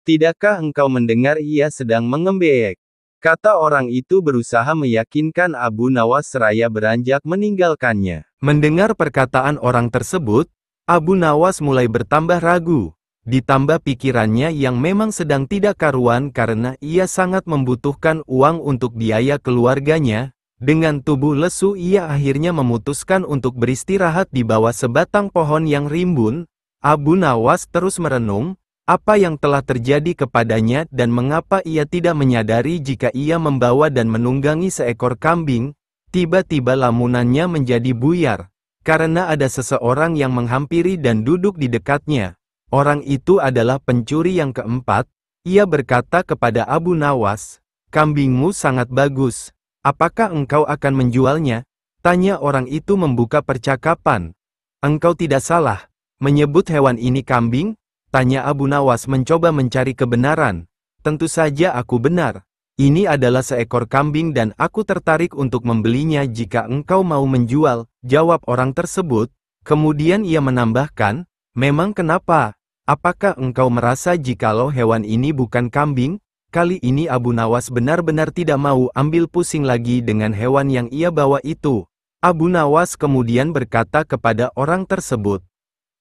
Tidakkah engkau mendengar ia sedang mengembek?" kata orang itu berusaha meyakinkan Abu Nawas seraya beranjak meninggalkannya. Mendengar perkataan orang tersebut, Abu Nawas mulai bertambah ragu. Ditambah pikirannya yang memang sedang tidak karuan karena ia sangat membutuhkan uang untuk biaya keluarganya. Dengan tubuh lesu ia akhirnya memutuskan untuk beristirahat di bawah sebatang pohon yang rimbun. Abu Nawas terus merenung, apa yang telah terjadi kepadanya dan mengapa ia tidak menyadari jika ia membawa dan menunggangi seekor kambing. Tiba-tiba lamunannya menjadi buyar, karena ada seseorang yang menghampiri dan duduk di dekatnya. Orang itu adalah pencuri yang keempat. Ia berkata kepada Abu Nawas, "Kambingmu sangat bagus. Apakah engkau akan menjualnya?" tanya orang itu membuka percakapan. "Engkau tidak salah menyebut hewan ini kambing?" tanya Abu Nawas mencoba mencari kebenaran. "Tentu saja aku benar. Ini adalah seekor kambing dan aku tertarik untuk membelinya jika engkau mau menjual," jawab orang tersebut. Kemudian ia menambahkan, "Memang kenapa? Apakah engkau merasa jikalau hewan ini bukan kambing?" Kali ini Abu Nawas benar-benar tidak mau ambil pusing lagi dengan hewan yang ia bawa itu. Abu Nawas kemudian berkata kepada orang tersebut,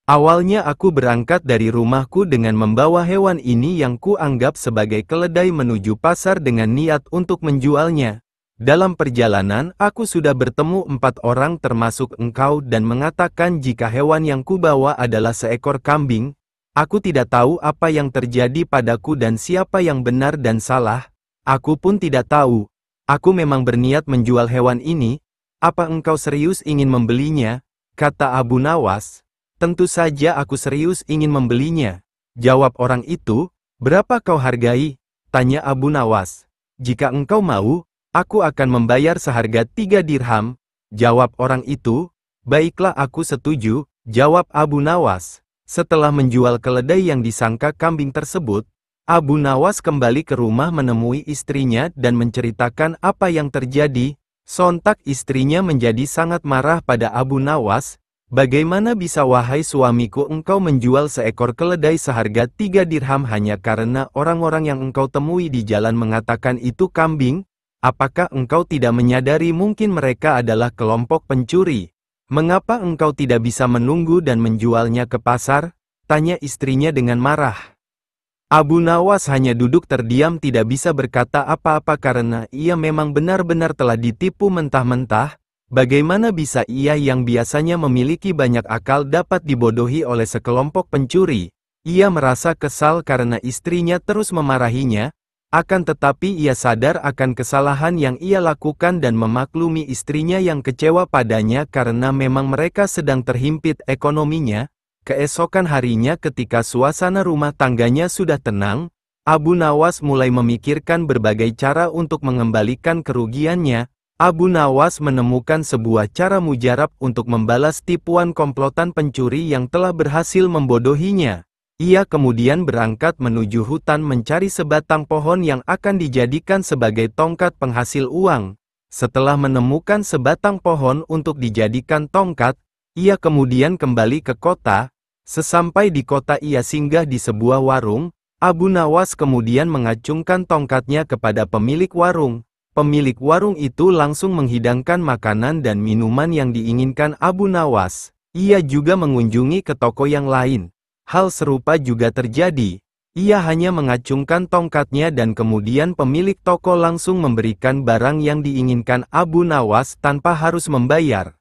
"Awalnya aku berangkat dari rumahku dengan membawa hewan ini yang kuanggap sebagai keledai menuju pasar dengan niat untuk menjualnya. Dalam perjalanan aku sudah bertemu 4 orang termasuk engkau dan mengatakan jika hewan yang kubawa adalah seekor kambing. Aku tidak tahu apa yang terjadi padaku dan siapa yang benar dan salah. Aku pun tidak tahu. Aku memang berniat menjual hewan ini. Apa engkau serius ingin membelinya?" kata Abu Nawas. "Tentu saja aku serius ingin membelinya," jawab orang itu. "Berapa kau hargai?" tanya Abu Nawas. "Jika engkau mau, aku akan membayar seharga 3 dirham, jawab orang itu. "Baiklah aku setuju," jawab Abu Nawas. Setelah menjual keledai yang disangka kambing tersebut, Abu Nawas kembali ke rumah menemui istrinya dan menceritakan apa yang terjadi. Sontak istrinya menjadi sangat marah pada Abu Nawas. Bagaimana bisa wahai suamiku engkau menjual seekor keledai seharga 3 dirham hanya karena orang-orang yang engkau temui di jalan mengatakan itu kambing? Apakah engkau tidak menyadari mungkin mereka adalah kelompok pencuri? Mengapa engkau tidak bisa menunggu dan menjualnya ke pasar? Tanya istrinya dengan marah. Abu Nawas hanya duduk terdiam tidak bisa berkata apa-apa karena ia memang benar-benar telah ditipu mentah-mentah. Bagaimana bisa ia yang biasanya memiliki banyak akal dapat dibodohi oleh sekelompok pencuri? Ia merasa kesal karena istrinya terus memarahinya, akan tetapi ia sadar akan kesalahan yang ia lakukan dan memaklumi istrinya yang kecewa padanya karena memang mereka sedang terhimpit ekonominya. Keesokan harinya ketika suasana rumah tangganya sudah tenang, Abu Nawas mulai memikirkan berbagai cara untuk mengembalikan kerugiannya. Abu Nawas menemukan sebuah cara mujarab untuk membalas tipuan komplotan pencuri yang telah berhasil membodohinya. Ia kemudian berangkat menuju hutan mencari sebatang pohon yang akan dijadikan sebagai tongkat penghasil uang. Setelah menemukan sebatang pohon untuk dijadikan tongkat, ia kemudian kembali ke kota. Sesampai di kota ia singgah di sebuah warung. Abu Nawas kemudian mengacungkan tongkatnya kepada pemilik warung. Pemilik warung itu langsung menghidangkan makanan dan minuman yang diinginkan Abu Nawas. Ia juga mengunjungi ke toko yang lain. Hal serupa juga terjadi. Ia hanya mengacungkan tongkatnya dan kemudian pemilik toko langsung memberikan barang yang diinginkan Abu Nawas tanpa harus membayar.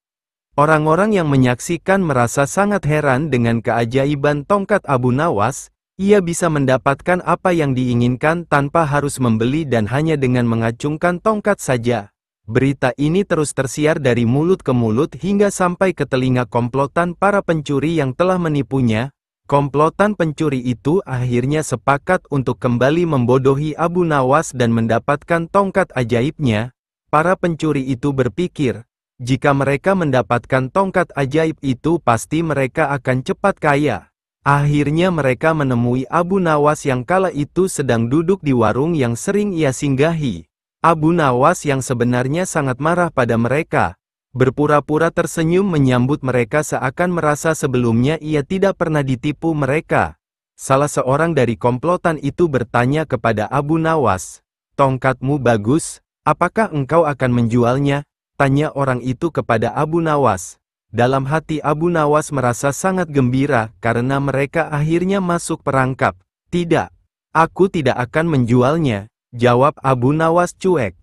Orang-orang yang menyaksikan merasa sangat heran dengan keajaiban tongkat Abu Nawas. Ia bisa mendapatkan apa yang diinginkan tanpa harus membeli dan hanya dengan mengacungkan tongkat saja. Berita ini terus tersiar dari mulut ke mulut hingga sampai ke telinga komplotan para pencuri yang telah menipunya. Komplotan pencuri itu akhirnya sepakat untuk kembali membodohi Abu Nawas dan mendapatkan tongkat ajaibnya. Para pencuri itu berpikir, jika mereka mendapatkan tongkat ajaib itu pasti mereka akan cepat kaya. Akhirnya mereka menemui Abu Nawas yang kala itu sedang duduk di warung yang sering ia singgahi. Abu Nawas yang sebenarnya sangat marah pada mereka, berpura-pura tersenyum menyambut mereka seakan merasa sebelumnya ia tidak pernah ditipu mereka. Salah seorang dari komplotan itu bertanya kepada Abu Nawas, "Tongkatmu bagus, apakah engkau akan menjualnya?" Tanya orang itu kepada Abu Nawas. Dalam hati Abu Nawas merasa sangat gembira karena mereka akhirnya masuk perangkap. "Tidak, aku tidak akan menjualnya," jawab Abu Nawas cuek.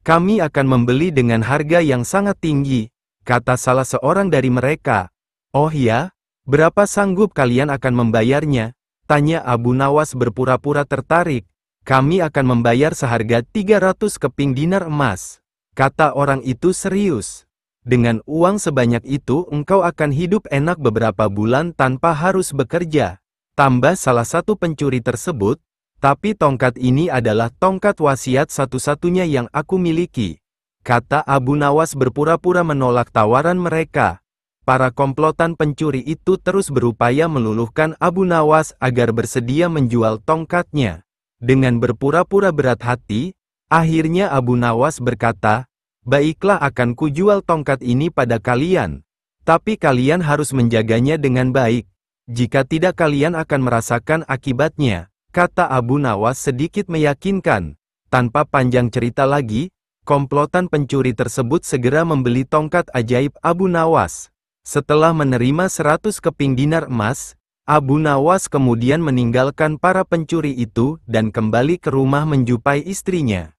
"Kami akan membeli dengan harga yang sangat tinggi," kata salah seorang dari mereka. "Oh ya? Berapa sanggup kalian akan membayarnya?" tanya Abu Nawas berpura-pura tertarik. "Kami akan membayar seharga 300 keping dinar emas," kata orang itu serius. "Dengan uang sebanyak itu engkau akan hidup enak beberapa bulan tanpa harus bekerja," tambah salah satu pencuri tersebut. "Tapi tongkat ini adalah tongkat wasiat satu-satunya yang aku miliki," kata Abu Nawas berpura-pura menolak tawaran mereka. Para komplotan pencuri itu terus berupaya meluluhkan Abu Nawas agar bersedia menjual tongkatnya. Dengan berpura-pura berat hati, akhirnya Abu Nawas berkata, "Baiklah akan kujual tongkat ini pada kalian. Tapi kalian harus menjaganya dengan baik. Jika tidak kalian akan merasakan akibatnya," kata Abu Nawas sedikit meyakinkan. Tanpa panjang cerita lagi, komplotan pencuri tersebut segera membeli tongkat ajaib Abu Nawas. Setelah menerima 100 keping dinar emas, Abu Nawas kemudian meninggalkan para pencuri itu dan kembali ke rumah menjumpai istrinya.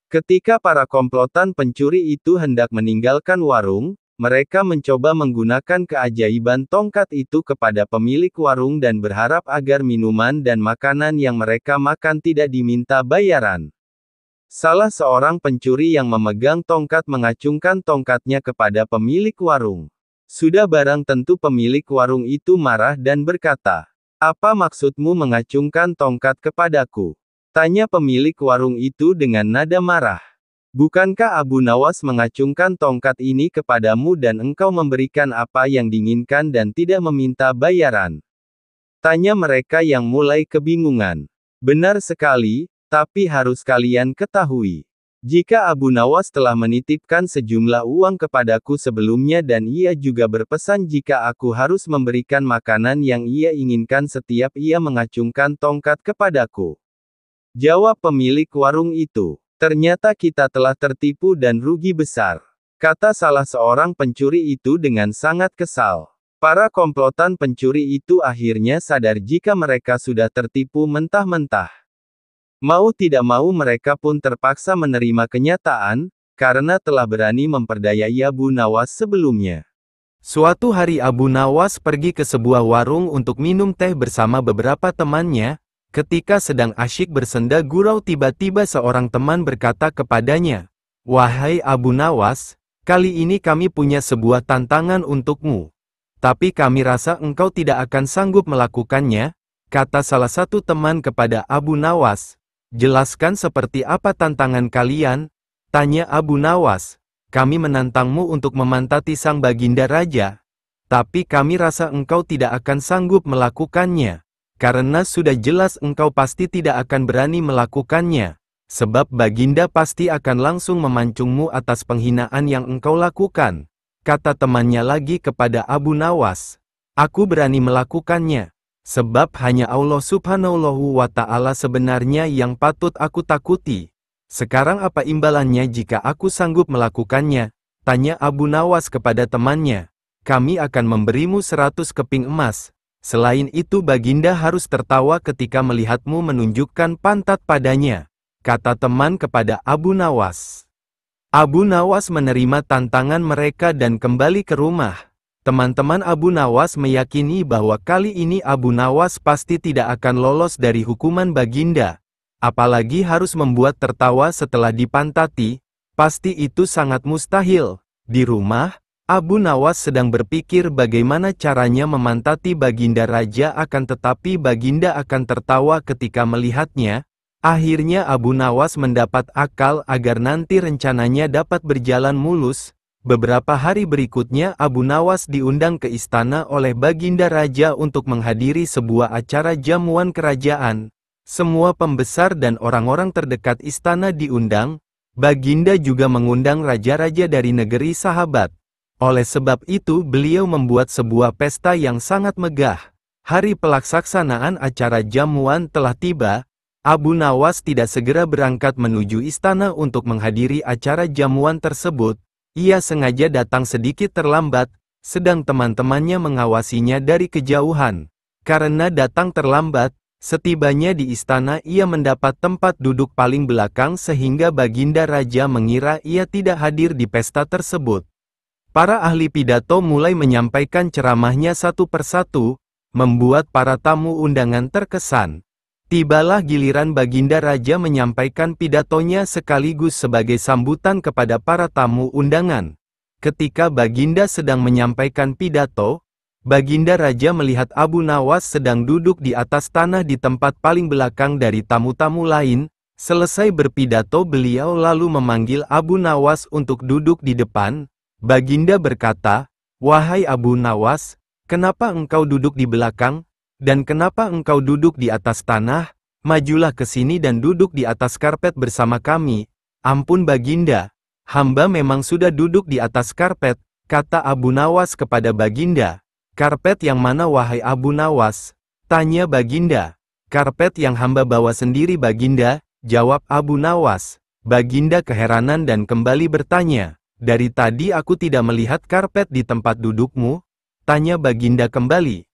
Ketika para komplotan pencuri itu hendak meninggalkan warung, mereka mencoba menggunakan keajaiban tongkat itu kepada pemilik warung dan berharap agar minuman dan makanan yang mereka makan tidak diminta bayaran. Salah seorang pencuri yang memegang tongkat mengacungkan tongkatnya kepada pemilik warung. Sudah barang tentu pemilik warung itu marah dan berkata, "Apa maksudmu mengacungkan tongkat kepadaku?" tanya pemilik warung itu dengan nada marah. "Bukankah Abu Nawas mengacungkan tongkat ini kepadamu dan engkau memberikan apa yang diinginkan dan tidak meminta bayaran?" Tanya mereka yang mulai kebingungan. Benar sekali, tapi harus kalian ketahui. Jika Abu Nawas telah menitipkan sejumlah uang kepadaku sebelumnya dan ia juga berpesan jika aku harus memberikan makanan yang ia inginkan setiap ia mengacungkan tongkat kepadaku. Jawab pemilik warung itu. Ternyata kita telah tertipu dan rugi besar. Kata salah seorang pencuri itu dengan sangat kesal. Para komplotan pencuri itu akhirnya sadar jika mereka sudah tertipu mentah-mentah. Mau tidak mau mereka pun terpaksa menerima kenyataan, karena telah berani memperdayai Abu Nawas sebelumnya. Suatu hari Abu Nawas pergi ke sebuah warung untuk minum teh bersama beberapa temannya. Ketika sedang asyik bersenda gurau tiba-tiba seorang teman berkata kepadanya, "Wahai Abu Nawas, kali ini kami punya sebuah tantangan untukmu. Tapi kami rasa engkau tidak akan sanggup melakukannya," kata salah satu teman kepada Abu Nawas. "Jelaskan seperti apa tantangan kalian?" tanya Abu Nawas. "Kami menantangmu untuk memantati sang baginda raja. Tapi kami rasa engkau tidak akan sanggup melakukannya. Karena sudah jelas engkau pasti tidak akan berani melakukannya. Sebab baginda pasti akan langsung memancungmu atas penghinaan yang engkau lakukan." Kata temannya lagi kepada Abu Nawas. "Aku berani melakukannya. Sebab hanya Allah Subhanahu wa Ta'ala sebenarnya yang patut aku takuti. Sekarang apa imbalannya jika aku sanggup melakukannya?" tanya Abu Nawas kepada temannya. "Kami akan memberimu 100 keping emas. Selain itu baginda harus tertawa ketika melihatmu menunjukkan pantat padanya," kata teman kepada Abu Nawas. Abu Nawas menerima tantangan mereka dan kembali ke rumah. Teman-teman Abu Nawas meyakini bahwa kali ini Abu Nawas pasti tidak akan lolos dari hukuman baginda. Apalagi harus membuat tertawa setelah dipantati, pasti itu sangat mustahil. Di rumah, Abu Nawas sedang berpikir bagaimana caranya memantati baginda raja akan tetapi baginda akan tertawa ketika melihatnya. Akhirnya Abu Nawas mendapat akal agar nanti rencananya dapat berjalan mulus. Beberapa hari berikutnya Abu Nawas diundang ke istana oleh baginda raja untuk menghadiri sebuah acara jamuan kerajaan. Semua pembesar dan orang-orang terdekat istana diundang. Baginda juga mengundang raja-raja dari negeri sahabat. Oleh sebab itu beliau membuat sebuah pesta yang sangat megah. Hari pelaksanaan acara jamuan telah tiba. Abu Nawas tidak segera berangkat menuju istana untuk menghadiri acara jamuan tersebut. Ia sengaja datang sedikit terlambat, sedang teman-temannya mengawasinya dari kejauhan. Karena datang terlambat, setibanya di istana ia mendapat tempat duduk paling belakang sehingga baginda raja mengira ia tidak hadir di pesta tersebut. Para ahli pidato mulai menyampaikan ceramahnya satu persatu, membuat para tamu undangan terkesan. Tibalah giliran baginda raja menyampaikan pidatonya sekaligus sebagai sambutan kepada para tamu undangan. Ketika baginda sedang menyampaikan pidato, baginda raja melihat Abu Nawas sedang duduk di atas tanah di tempat paling belakang dari tamu-tamu lain. Selesai berpidato beliau lalu memanggil Abu Nawas untuk duduk di depan. Baginda berkata, "Wahai Abu Nawas, kenapa engkau duduk di belakang? Dan kenapa engkau duduk di atas tanah? Majulah ke sini dan duduk di atas karpet bersama kami." "Ampun baginda, hamba memang sudah duduk di atas karpet," kata Abu Nawas kepada baginda. "Karpet yang mana wahai Abu Nawas?" tanya baginda. "Karpet yang hamba bawa sendiri baginda," jawab Abu Nawas. Baginda keheranan dan kembali bertanya, "Dari tadi aku tidak melihat karpet di tempat dudukmu?" tanya baginda kembali.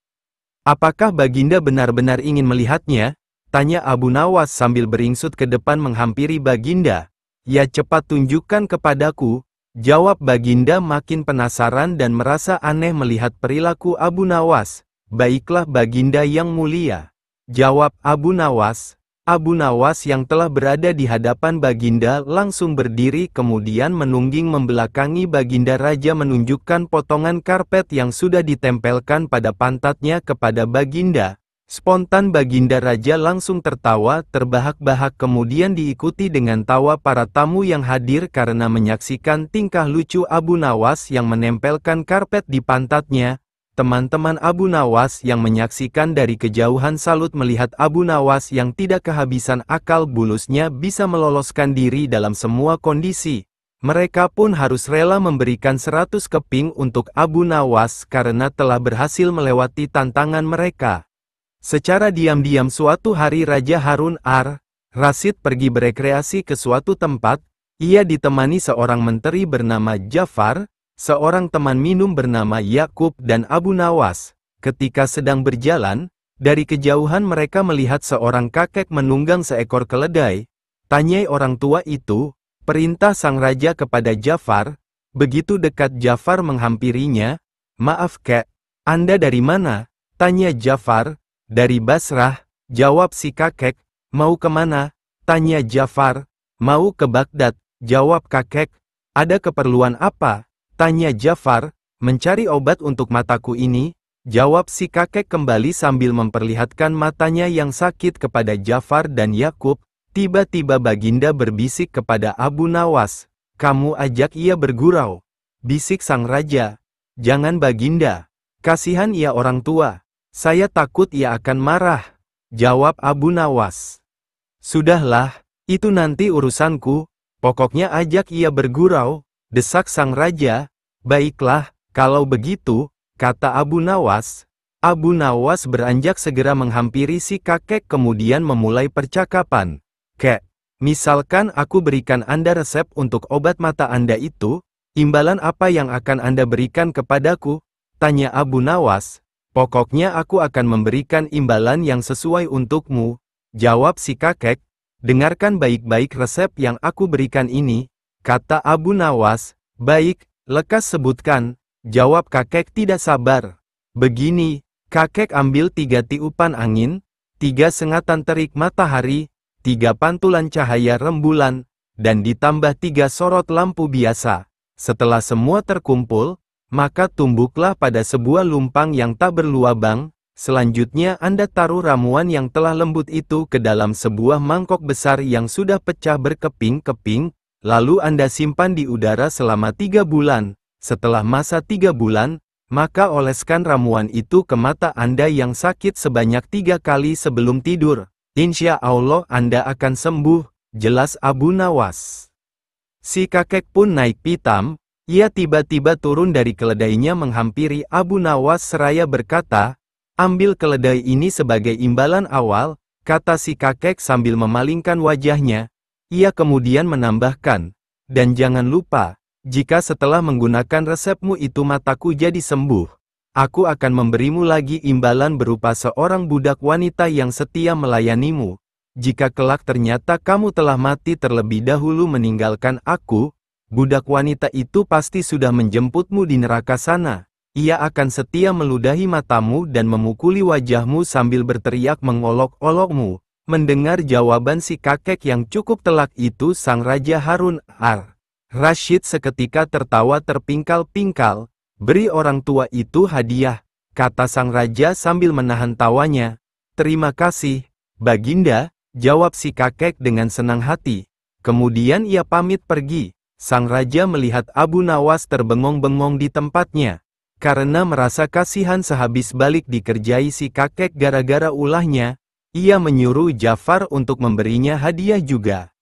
"Apakah baginda benar-benar ingin melihatnya?" tanya Abu Nawas sambil beringsut ke depan menghampiri baginda. "Ya cepat tunjukkan kepadaku," jawab baginda makin penasaran dan merasa aneh melihat perilaku Abu Nawas. "Baiklah baginda yang mulia," jawab Abu Nawas. Abu Nawas yang telah berada di hadapan baginda langsung berdiri kemudian menungging membelakangi baginda raja menunjukkan potongan karpet yang sudah ditempelkan pada pantatnya kepada baginda. Spontan baginda raja langsung tertawa terbahak-bahak kemudian diikuti dengan tawa para tamu yang hadir karena menyaksikan tingkah lucu Abu Nawas yang menempelkan karpet di pantatnya. Teman-teman Abu Nawas yang menyaksikan dari kejauhan salut melihat Abu Nawas yang tidak kehabisan akal bulusnya bisa meloloskan diri dalam semua kondisi. Mereka pun harus rela memberikan 100 keping untuk Abu Nawas karena telah berhasil melewati tantangan mereka. Secara diam-diam suatu hari Raja Harun ar-Rasyid pergi berekreasi ke suatu tempat. Ia ditemani seorang menteri bernama Jafar, seorang teman minum bernama Yakub dan Abu Nawas. Ketika sedang berjalan, dari kejauhan mereka melihat seorang kakek menunggang seekor keledai. Tanyai orang tua itu, perintah sang raja kepada Jafar. Begitu dekat Jafar menghampirinya, "Maaf kek, Anda dari mana?" tanya Jafar. "Dari Basrah," jawab si kakek. "Mau kemana?" tanya Jafar. "Mau ke Baghdad," jawab kakek. "Ada keperluan apa?" tanya Jafar. "Mencari obat untuk mataku ini," jawab si kakek kembali sambil memperlihatkan matanya yang sakit kepada Jafar dan Yakub. Tiba-tiba Baginda berbisik kepada Abu Nawas. "Kamu ajak ia bergurau," bisik sang raja. "Jangan Baginda. Kasihan ia orang tua. Saya takut ia akan marah," jawab Abu Nawas. "Sudahlah, itu nanti urusanku. Pokoknya ajak ia bergurau," desak sang raja. "Baiklah, kalau begitu," kata Abu Nawas. Abu Nawas beranjak segera menghampiri si kakek kemudian memulai percakapan. "Kek, misalkan aku berikan Anda resep untuk obat mata Anda itu, imbalan apa yang akan Anda berikan kepadaku?" tanya Abu Nawas. "Pokoknya aku akan memberikan imbalan yang sesuai untukmu," jawab si kakek. "Dengarkan baik-baik resep yang aku berikan ini," kata Abu Nawas. "Baik, lekas sebutkan," jawab kakek tidak sabar. "Begini," kakek ambil 3 tiupan angin, 3 sengatan terik matahari, 3 pantulan cahaya rembulan, dan ditambah 3 sorot lampu biasa. Setelah semua terkumpul, maka tumbuklah pada sebuah lumpang yang tak berluabang. Selanjutnya Anda taruh ramuan yang telah lembut itu ke dalam sebuah mangkok besar yang sudah pecah berkeping-keping, lalu Anda simpan di udara selama 3 bulan. Setelah masa 3 bulan, maka oleskan ramuan itu ke mata Anda yang sakit sebanyak 3 kali sebelum tidur. Insya Allah Anda akan sembuh, jelas Abu Nawas. Si kakek pun naik pitam. Ia tiba-tiba turun dari keledainya menghampiri Abu Nawas seraya berkata, "Ambil keledai ini sebagai imbalan awal," kata si kakek sambil memalingkan wajahnya. Ia kemudian menambahkan, "Dan jangan lupa, jika setelah menggunakan resepmu itu mataku jadi sembuh, aku akan memberimu lagi imbalan berupa seorang budak wanita yang setia melayanimu. Jika kelak ternyata kamu telah mati terlebih dahulu meninggalkan aku, budak wanita itu pasti sudah menjemputmu di neraka sana. Ia akan setia meludahi matamu dan memukuli wajahmu sambil berteriak mengolok-olokmu." Mendengar jawaban si kakek yang cukup telak itu, sang Raja Harun ar-Rasyid seketika tertawa terpingkal-pingkal. "Beri orang tua itu hadiah," kata sang raja sambil menahan tawanya. "Terima kasih, Baginda," jawab si kakek dengan senang hati. Kemudian ia pamit pergi. Sang raja melihat Abu Nawas terbengong-bengong di tempatnya. Karena merasa kasihan sehabis balik dikerjai si kakek gara-gara ulahnya, ia menyuruh Jafar untuk memberinya hadiah juga.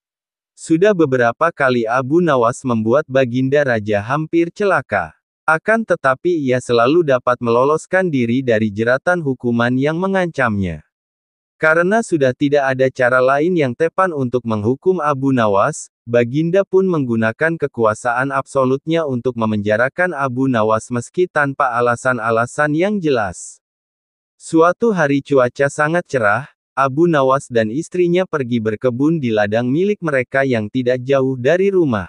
Sudah beberapa kali Abu Nawas membuat Baginda Raja hampir celaka. Akan tetapi ia selalu dapat meloloskan diri dari jeratan hukuman yang mengancamnya. Karena sudah tidak ada cara lain yang tepat untuk menghukum Abu Nawas, Baginda pun menggunakan kekuasaan absolutnya untuk memenjarakan Abu Nawas meski tanpa alasan-alasan yang jelas. Suatu hari cuaca sangat cerah, Abu Nawas dan istrinya pergi berkebun di ladang milik mereka yang tidak jauh dari rumah.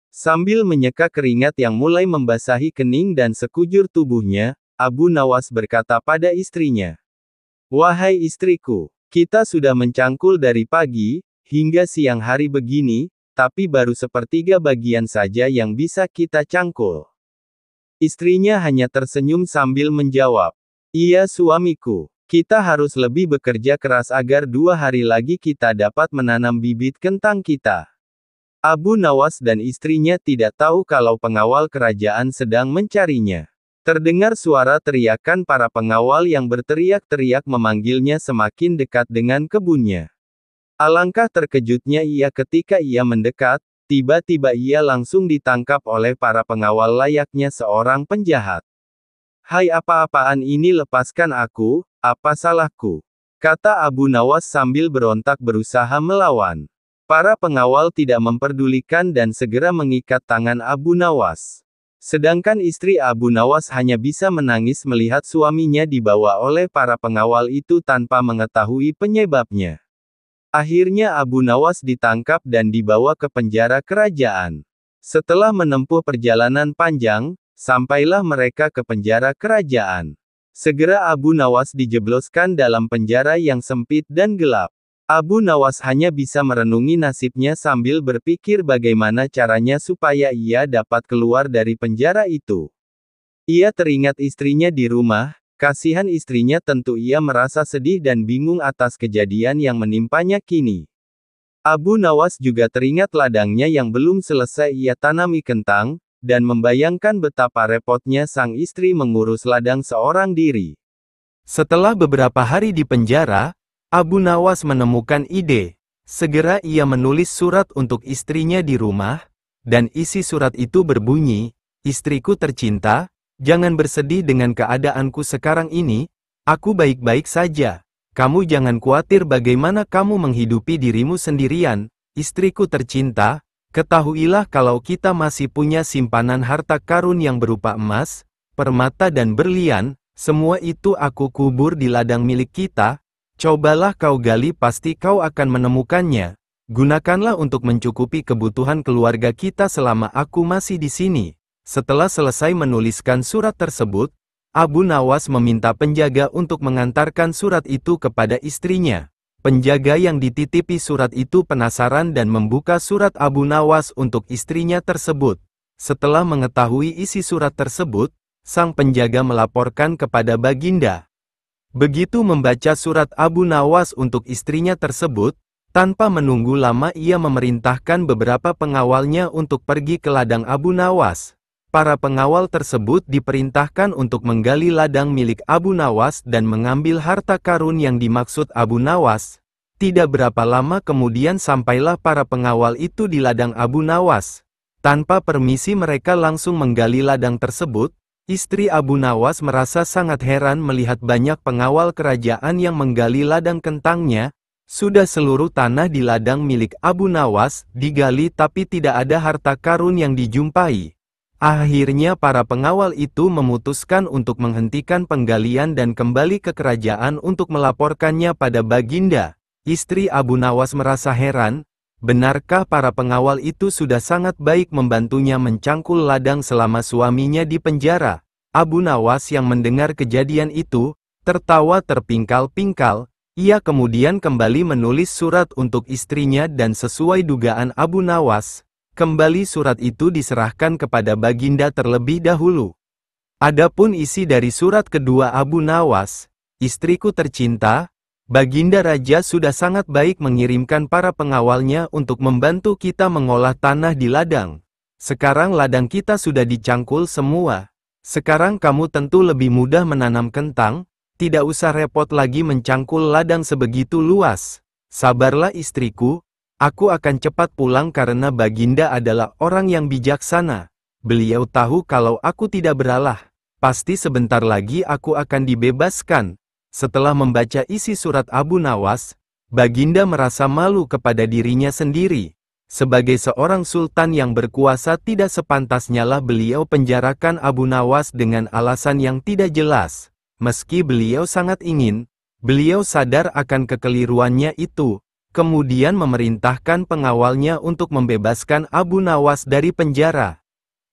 Sambil menyeka keringat yang mulai membasahi kening dan sekujur tubuhnya, Abu Nawas berkata pada istrinya, "Wahai istriku, kita sudah mencangkul dari pagi hingga siang hari begini, tapi baru sepertiga bagian saja yang bisa kita cangkul." Istrinya hanya tersenyum sambil menjawab, "Iya suamiku, kita harus lebih bekerja keras agar 2 hari lagi kita dapat menanam bibit kentang kita." Abu Nawas dan istrinya tidak tahu kalau pengawal kerajaan sedang mencarinya. Terdengar suara teriakan para pengawal yang berteriak-teriak memanggilnya semakin dekat dengan kebunnya. Alangkah terkejutnya ia ketika ia mendekat, tiba-tiba ia langsung ditangkap oleh para pengawal layaknya seorang penjahat. "Hai, apa-apaan ini, lepaskan aku, apa salahku?" kata Abu Nawas sambil berontak berusaha melawan. Para pengawal tidak memperdulikan dan segera mengikat tangan Abu Nawas. Sedangkan istri Abu Nawas hanya bisa menangis melihat suaminya dibawa oleh para pengawal itu tanpa mengetahui penyebabnya. Akhirnya Abu Nawas ditangkap dan dibawa ke penjara kerajaan. Setelah menempuh perjalanan panjang, sampailah mereka ke penjara kerajaan. Segera Abu Nawas dijebloskan dalam penjara yang sempit dan gelap. Abu Nawas hanya bisa merenungi nasibnya sambil berpikir bagaimana caranya supaya ia dapat keluar dari penjara itu. Ia teringat istrinya di rumah, kasihan istrinya, tentu ia merasa sedih dan bingung atas kejadian yang menimpanya kini. Abu Nawas juga teringat ladangnya yang belum selesai ia tanami kentang, dan membayangkan betapa repotnya sang istri mengurus ladang seorang diri. Setelah beberapa hari di penjara, Abu Nawas menemukan ide. Segera ia menulis surat untuk istrinya di rumah, dan isi surat itu berbunyi, "Istriku tercinta, jangan bersedih dengan keadaanku sekarang ini, aku baik-baik saja. Kamu jangan khawatir bagaimana kamu menghidupi dirimu sendirian. Istriku tercinta, ketahuilah kalau kita masih punya simpanan harta karun yang berupa emas, permata dan berlian, semua itu aku kubur di ladang milik kita. Cobalah kau gali, pasti kau akan menemukannya. Gunakanlah untuk mencukupi kebutuhan keluarga kita selama aku masih di sini." Setelah selesai menuliskan surat tersebut, Abu Nawas meminta penjaga untuk mengantarkan surat itu kepada istrinya. Penjaga yang dititipi surat itu penasaran dan membuka surat Abu Nawas untuk istrinya tersebut. Setelah mengetahui isi surat tersebut, sang penjaga melaporkan kepada Baginda. Begitu membaca surat Abu Nawas untuk istrinya tersebut, tanpa menunggu lama ia memerintahkan beberapa pengawalnya untuk pergi ke ladang Abu Nawas. Para pengawal tersebut diperintahkan untuk menggali ladang milik Abu Nawas dan mengambil harta karun yang dimaksud Abu Nawas. Tidak berapa lama kemudian sampailah para pengawal itu di ladang Abu Nawas. Tanpa permisi mereka langsung menggali ladang tersebut. Istri Abu Nawas merasa sangat heran melihat banyak pengawal kerajaan yang menggali ladang kentangnya. Sudah seluruh tanah di ladang milik Abu Nawas digali tapi tidak ada harta karun yang dijumpai. Akhirnya para pengawal itu memutuskan untuk menghentikan penggalian dan kembali ke kerajaan untuk melaporkannya pada Baginda. Istri Abu Nawas merasa heran. Benarkah para pengawal itu sudah sangat baik membantunya mencangkul ladang selama suaminya di penjara? Abu Nawas yang mendengar kejadian itu, tertawa terpingkal-pingkal. Ia kemudian kembali menulis surat untuk istrinya dan sesuai dugaan Abu Nawas, kembali surat itu diserahkan kepada Baginda terlebih dahulu. Adapun isi dari surat kedua Abu Nawas, "Istriku tercinta, Baginda Raja sudah sangat baik mengirimkan para pengawalnya untuk membantu kita mengolah tanah di ladang. Sekarang ladang kita sudah dicangkul semua. Sekarang kamu tentu lebih mudah menanam kentang, tidak usah repot lagi mencangkul ladang sebegitu luas. Sabarlah istriku, aku akan cepat pulang karena Baginda adalah orang yang bijaksana. Beliau tahu kalau aku tidak beralah, pasti sebentar lagi aku akan dibebaskan." Setelah membaca isi surat Abu Nawas, Baginda merasa malu kepada dirinya sendiri. Sebagai seorang sultan yang berkuasa tidak sepantasnya lah beliau penjarakan Abu Nawas dengan alasan yang tidak jelas. Meski beliau sangat ingin, beliau sadar akan kekeliruannya itu, kemudian memerintahkan pengawalnya untuk membebaskan Abu Nawas dari penjara.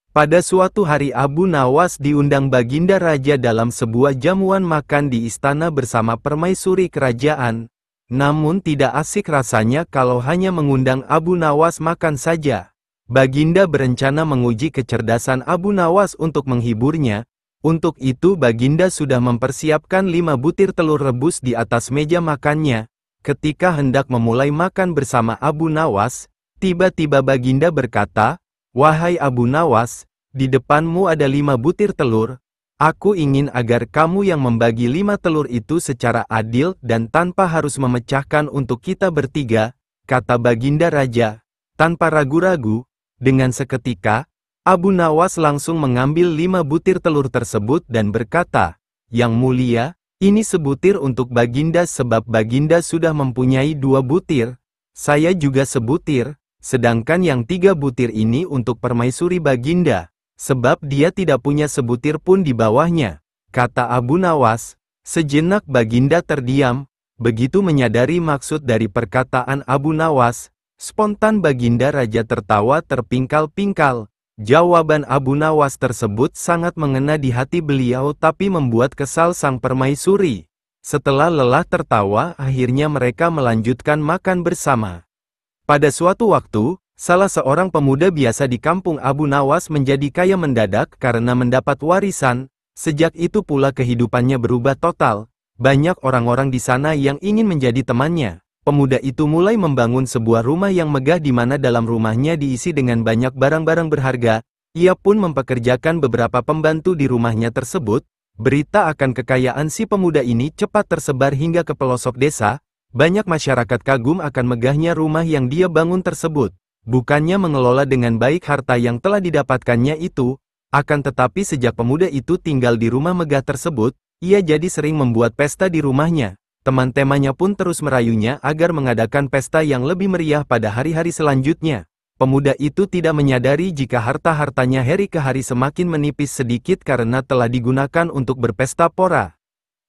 Pada suatu hari Abu Nawas diundang Baginda Raja dalam sebuah jamuan makan di istana bersama permaisuri kerajaan. Namun tidak asik rasanya kalau hanya mengundang Abu Nawas makan saja. Baginda berencana menguji kecerdasan Abu Nawas untuk menghiburnya. Untuk itu Baginda sudah mempersiapkan 5 butir telur rebus di atas meja makannya. Ketika hendak memulai makan bersama Abu Nawas, tiba-tiba Baginda berkata, "Wahai Abu Nawas, di depanmu ada 5 butir telur. Aku ingin agar kamu yang membagi 5 telur itu secara adil dan tanpa harus memecahkan untuk kita bertiga, kata Baginda Raja. Tanpa ragu-ragu, dengan seketika, Abu Nawas langsung mengambil 5 butir telur tersebut dan berkata, "Yang mulia, ini sebutir untuk Baginda sebab Baginda sudah mempunyai 2 butir, saya juga sebutir, sedangkan yang 3 butir ini untuk permaisuri Baginda. Sebab dia tidak punya sebutir pun di bawahnya," kata Abu Nawas. Sejenak Baginda terdiam, begitu menyadari maksud dari perkataan Abu Nawas, spontan Baginda Raja tertawa terpingkal-pingkal. Jawaban Abu Nawas tersebut sangat mengena di hati beliau tapi membuat kesal sang permaisuri. Setelah lelah tertawa, akhirnya mereka melanjutkan makan bersama. Pada suatu waktu, salah seorang pemuda biasa di kampung Abu Nawas menjadi kaya mendadak karena mendapat warisan. Sejak itu pula kehidupannya berubah total. Banyak orang-orang di sana yang ingin menjadi temannya. Pemuda itu mulai membangun sebuah rumah yang megah di mana dalam rumahnya diisi dengan banyak barang-barang berharga. Ia pun mempekerjakan beberapa pembantu di rumahnya tersebut. Berita akan kekayaan si pemuda ini cepat tersebar hingga ke pelosok desa. Banyak masyarakat kagum akan megahnya rumah yang dia bangun tersebut. Bukannya mengelola dengan baik harta yang telah didapatkannya itu, akan tetapi sejak pemuda itu tinggal di rumah megah tersebut, ia jadi sering membuat pesta di rumahnya. Teman-temannya pun terus merayunya agar mengadakan pesta yang lebih meriah pada hari-hari selanjutnya. Pemuda itu tidak menyadari jika harta-hartanya hari ke hari semakin menipis sedikit karena telah digunakan untuk berpesta pora.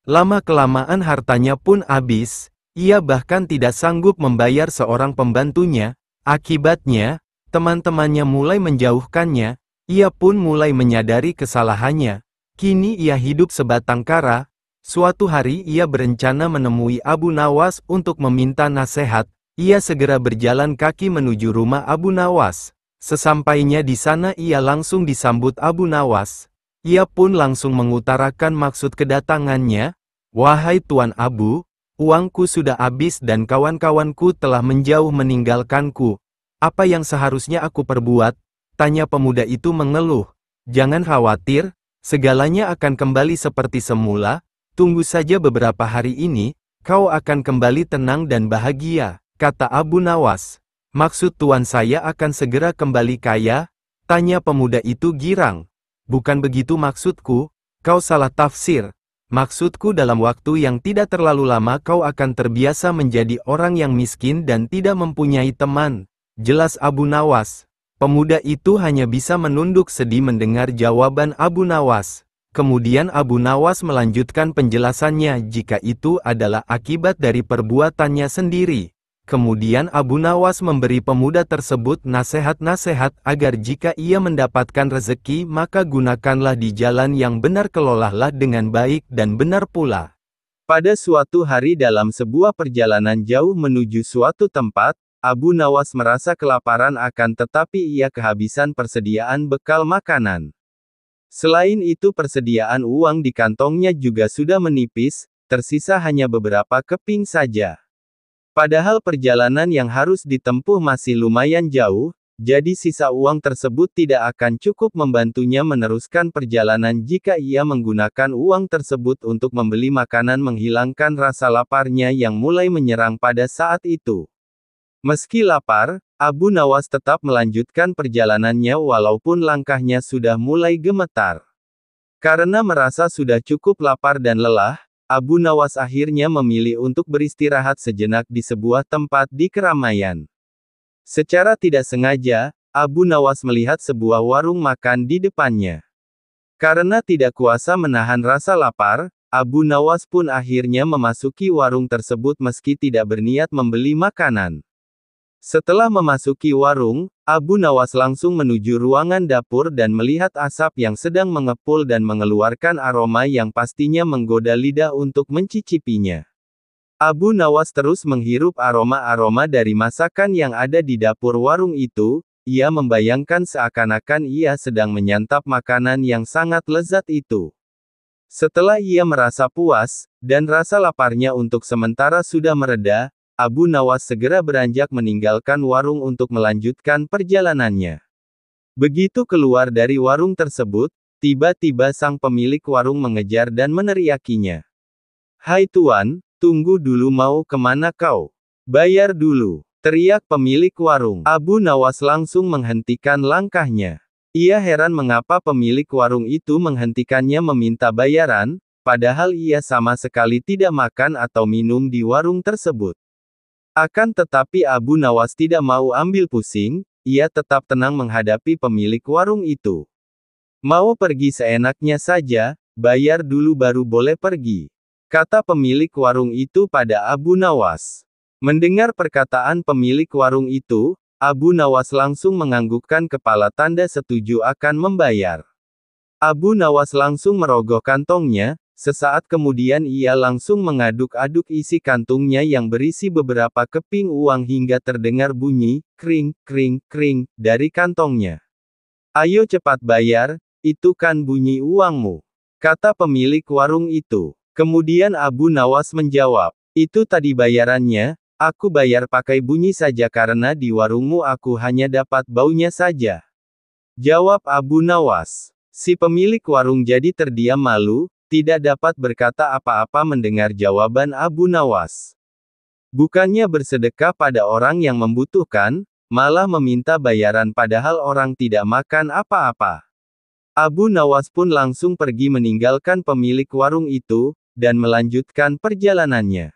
Lama-kelamaan hartanya pun habis, ia bahkan tidak sanggup membayar seorang pembantunya. Akibatnya, teman-temannya mulai menjauhkannya, ia pun mulai menyadari kesalahannya. Kini ia hidup sebatang kara. Suatu hari ia berencana menemui Abu Nawas untuk meminta nasihat. Ia segera berjalan kaki menuju rumah Abu Nawas. Sesampainya di sana ia langsung disambut Abu Nawas. Ia pun langsung mengutarakan maksud kedatangannya. "Wahai Tuan Abu, uangku sudah habis dan kawan-kawanku telah menjauh meninggalkanku. Apa yang seharusnya aku perbuat?" tanya pemuda itu mengeluh. "Jangan khawatir, segalanya akan kembali seperti semula. Tunggu saja beberapa hari ini, kau akan kembali tenang dan bahagia," kata Abu Nawas. "Maksud tuan saya akan segera kembali kaya?" tanya pemuda itu girang. "Bukan begitu maksudku, kau salah tafsir. Maksudku dalam waktu yang tidak terlalu lama kau akan terbiasa menjadi orang yang miskin dan tidak mempunyai teman," jelas Abu Nawas. Pemuda itu hanya bisa menunduk sedih mendengar jawaban Abu Nawas. Kemudian Abu Nawas melanjutkan penjelasannya jika itu adalah akibat dari perbuatannya sendiri. Kemudian Abu Nawas memberi pemuda tersebut nasihat-nasihat agar jika ia mendapatkan rezeki maka gunakanlah di jalan yang benar, kelolalah dengan baik dan benar pula. Pada suatu hari dalam sebuah perjalanan jauh menuju suatu tempat, Abu Nawas merasa kelaparan akan tetapi ia kehabisan persediaan bekal makanan. Selain itu persediaan uang di kantongnya juga sudah menipis, tersisa hanya beberapa keping saja. Padahal perjalanan yang harus ditempuh masih lumayan jauh, jadi sisa uang tersebut tidak akan cukup membantunya meneruskan perjalanan jika ia menggunakan uang tersebut untuk membeli makanan menghilangkan rasa laparnya yang mulai menyerang pada saat itu. Meski lapar, Abu Nawas tetap melanjutkan perjalanannya walaupun langkahnya sudah mulai gemetar. Karena merasa sudah cukup lapar dan lelah, Abu Nawas akhirnya memilih untuk beristirahat sejenak di sebuah tempat di keramaian. Secara tidak sengaja, Abu Nawas melihat sebuah warung makan di depannya. Karena tidak kuasa menahan rasa lapar, Abu Nawas pun akhirnya memasuki warung tersebut meski tidak berniat membeli makanan. Setelah memasuki warung, Abu Nawas langsung menuju ruangan dapur dan melihat asap yang sedang mengepul dan mengeluarkan aroma yang pastinya menggoda lidah untuk mencicipinya. Abu Nawas terus menghirup aroma-aroma dari masakan yang ada di dapur warung itu. Ia membayangkan seakan-akan ia sedang menyantap makanan yang sangat lezat itu. Setelah ia merasa puas, dan rasa laparnya untuk sementara sudah mereda, Abu Nawas segera beranjak meninggalkan warung untuk melanjutkan perjalanannya. Begitu keluar dari warung tersebut, Tiba-tiba sang pemilik warung mengejar dan meneriakinya. "Hai tuan, tunggu dulu, mau kemana kau? Bayar dulu!" teriak pemilik warung. Abu Nawas langsung menghentikan langkahnya. Ia heran mengapa pemilik warung itu menghentikannya meminta bayaran, padahal ia sama sekali tidak makan atau minum di warung tersebut. Akan tetapi Abu Nawas tidak mau ambil pusing, ia tetap tenang menghadapi pemilik warung itu. "Mau pergi seenaknya saja, bayar dulu baru boleh pergi," kata pemilik warung itu pada Abu Nawas. Mendengar perkataan pemilik warung itu, Abu Nawas langsung menganggukkan kepala tanda setuju akan membayar. Abu Nawas langsung merogoh kantongnya, sesaat kemudian ia langsung mengaduk-aduk isi kantungnya yang berisi beberapa keping uang hingga terdengar bunyi, kring, kring, kring, dari kantongnya. "Ayo cepat bayar, itu kan bunyi uangmu," kata pemilik warung itu. Kemudian Abu Nawas menjawab, "Itu tadi bayarannya, aku bayar pakai bunyi saja karena di warungmu aku hanya dapat baunya saja," jawab Abu Nawas. Si pemilik warung jadi terdiam malu, tidak dapat berkata apa-apa mendengar jawaban Abu Nawas. Bukannya bersedekah pada orang yang membutuhkan, malah meminta bayaran padahal orang tidak makan apa-apa. Abu Nawas pun langsung pergi meninggalkan pemilik warung itu, dan melanjutkan perjalanannya.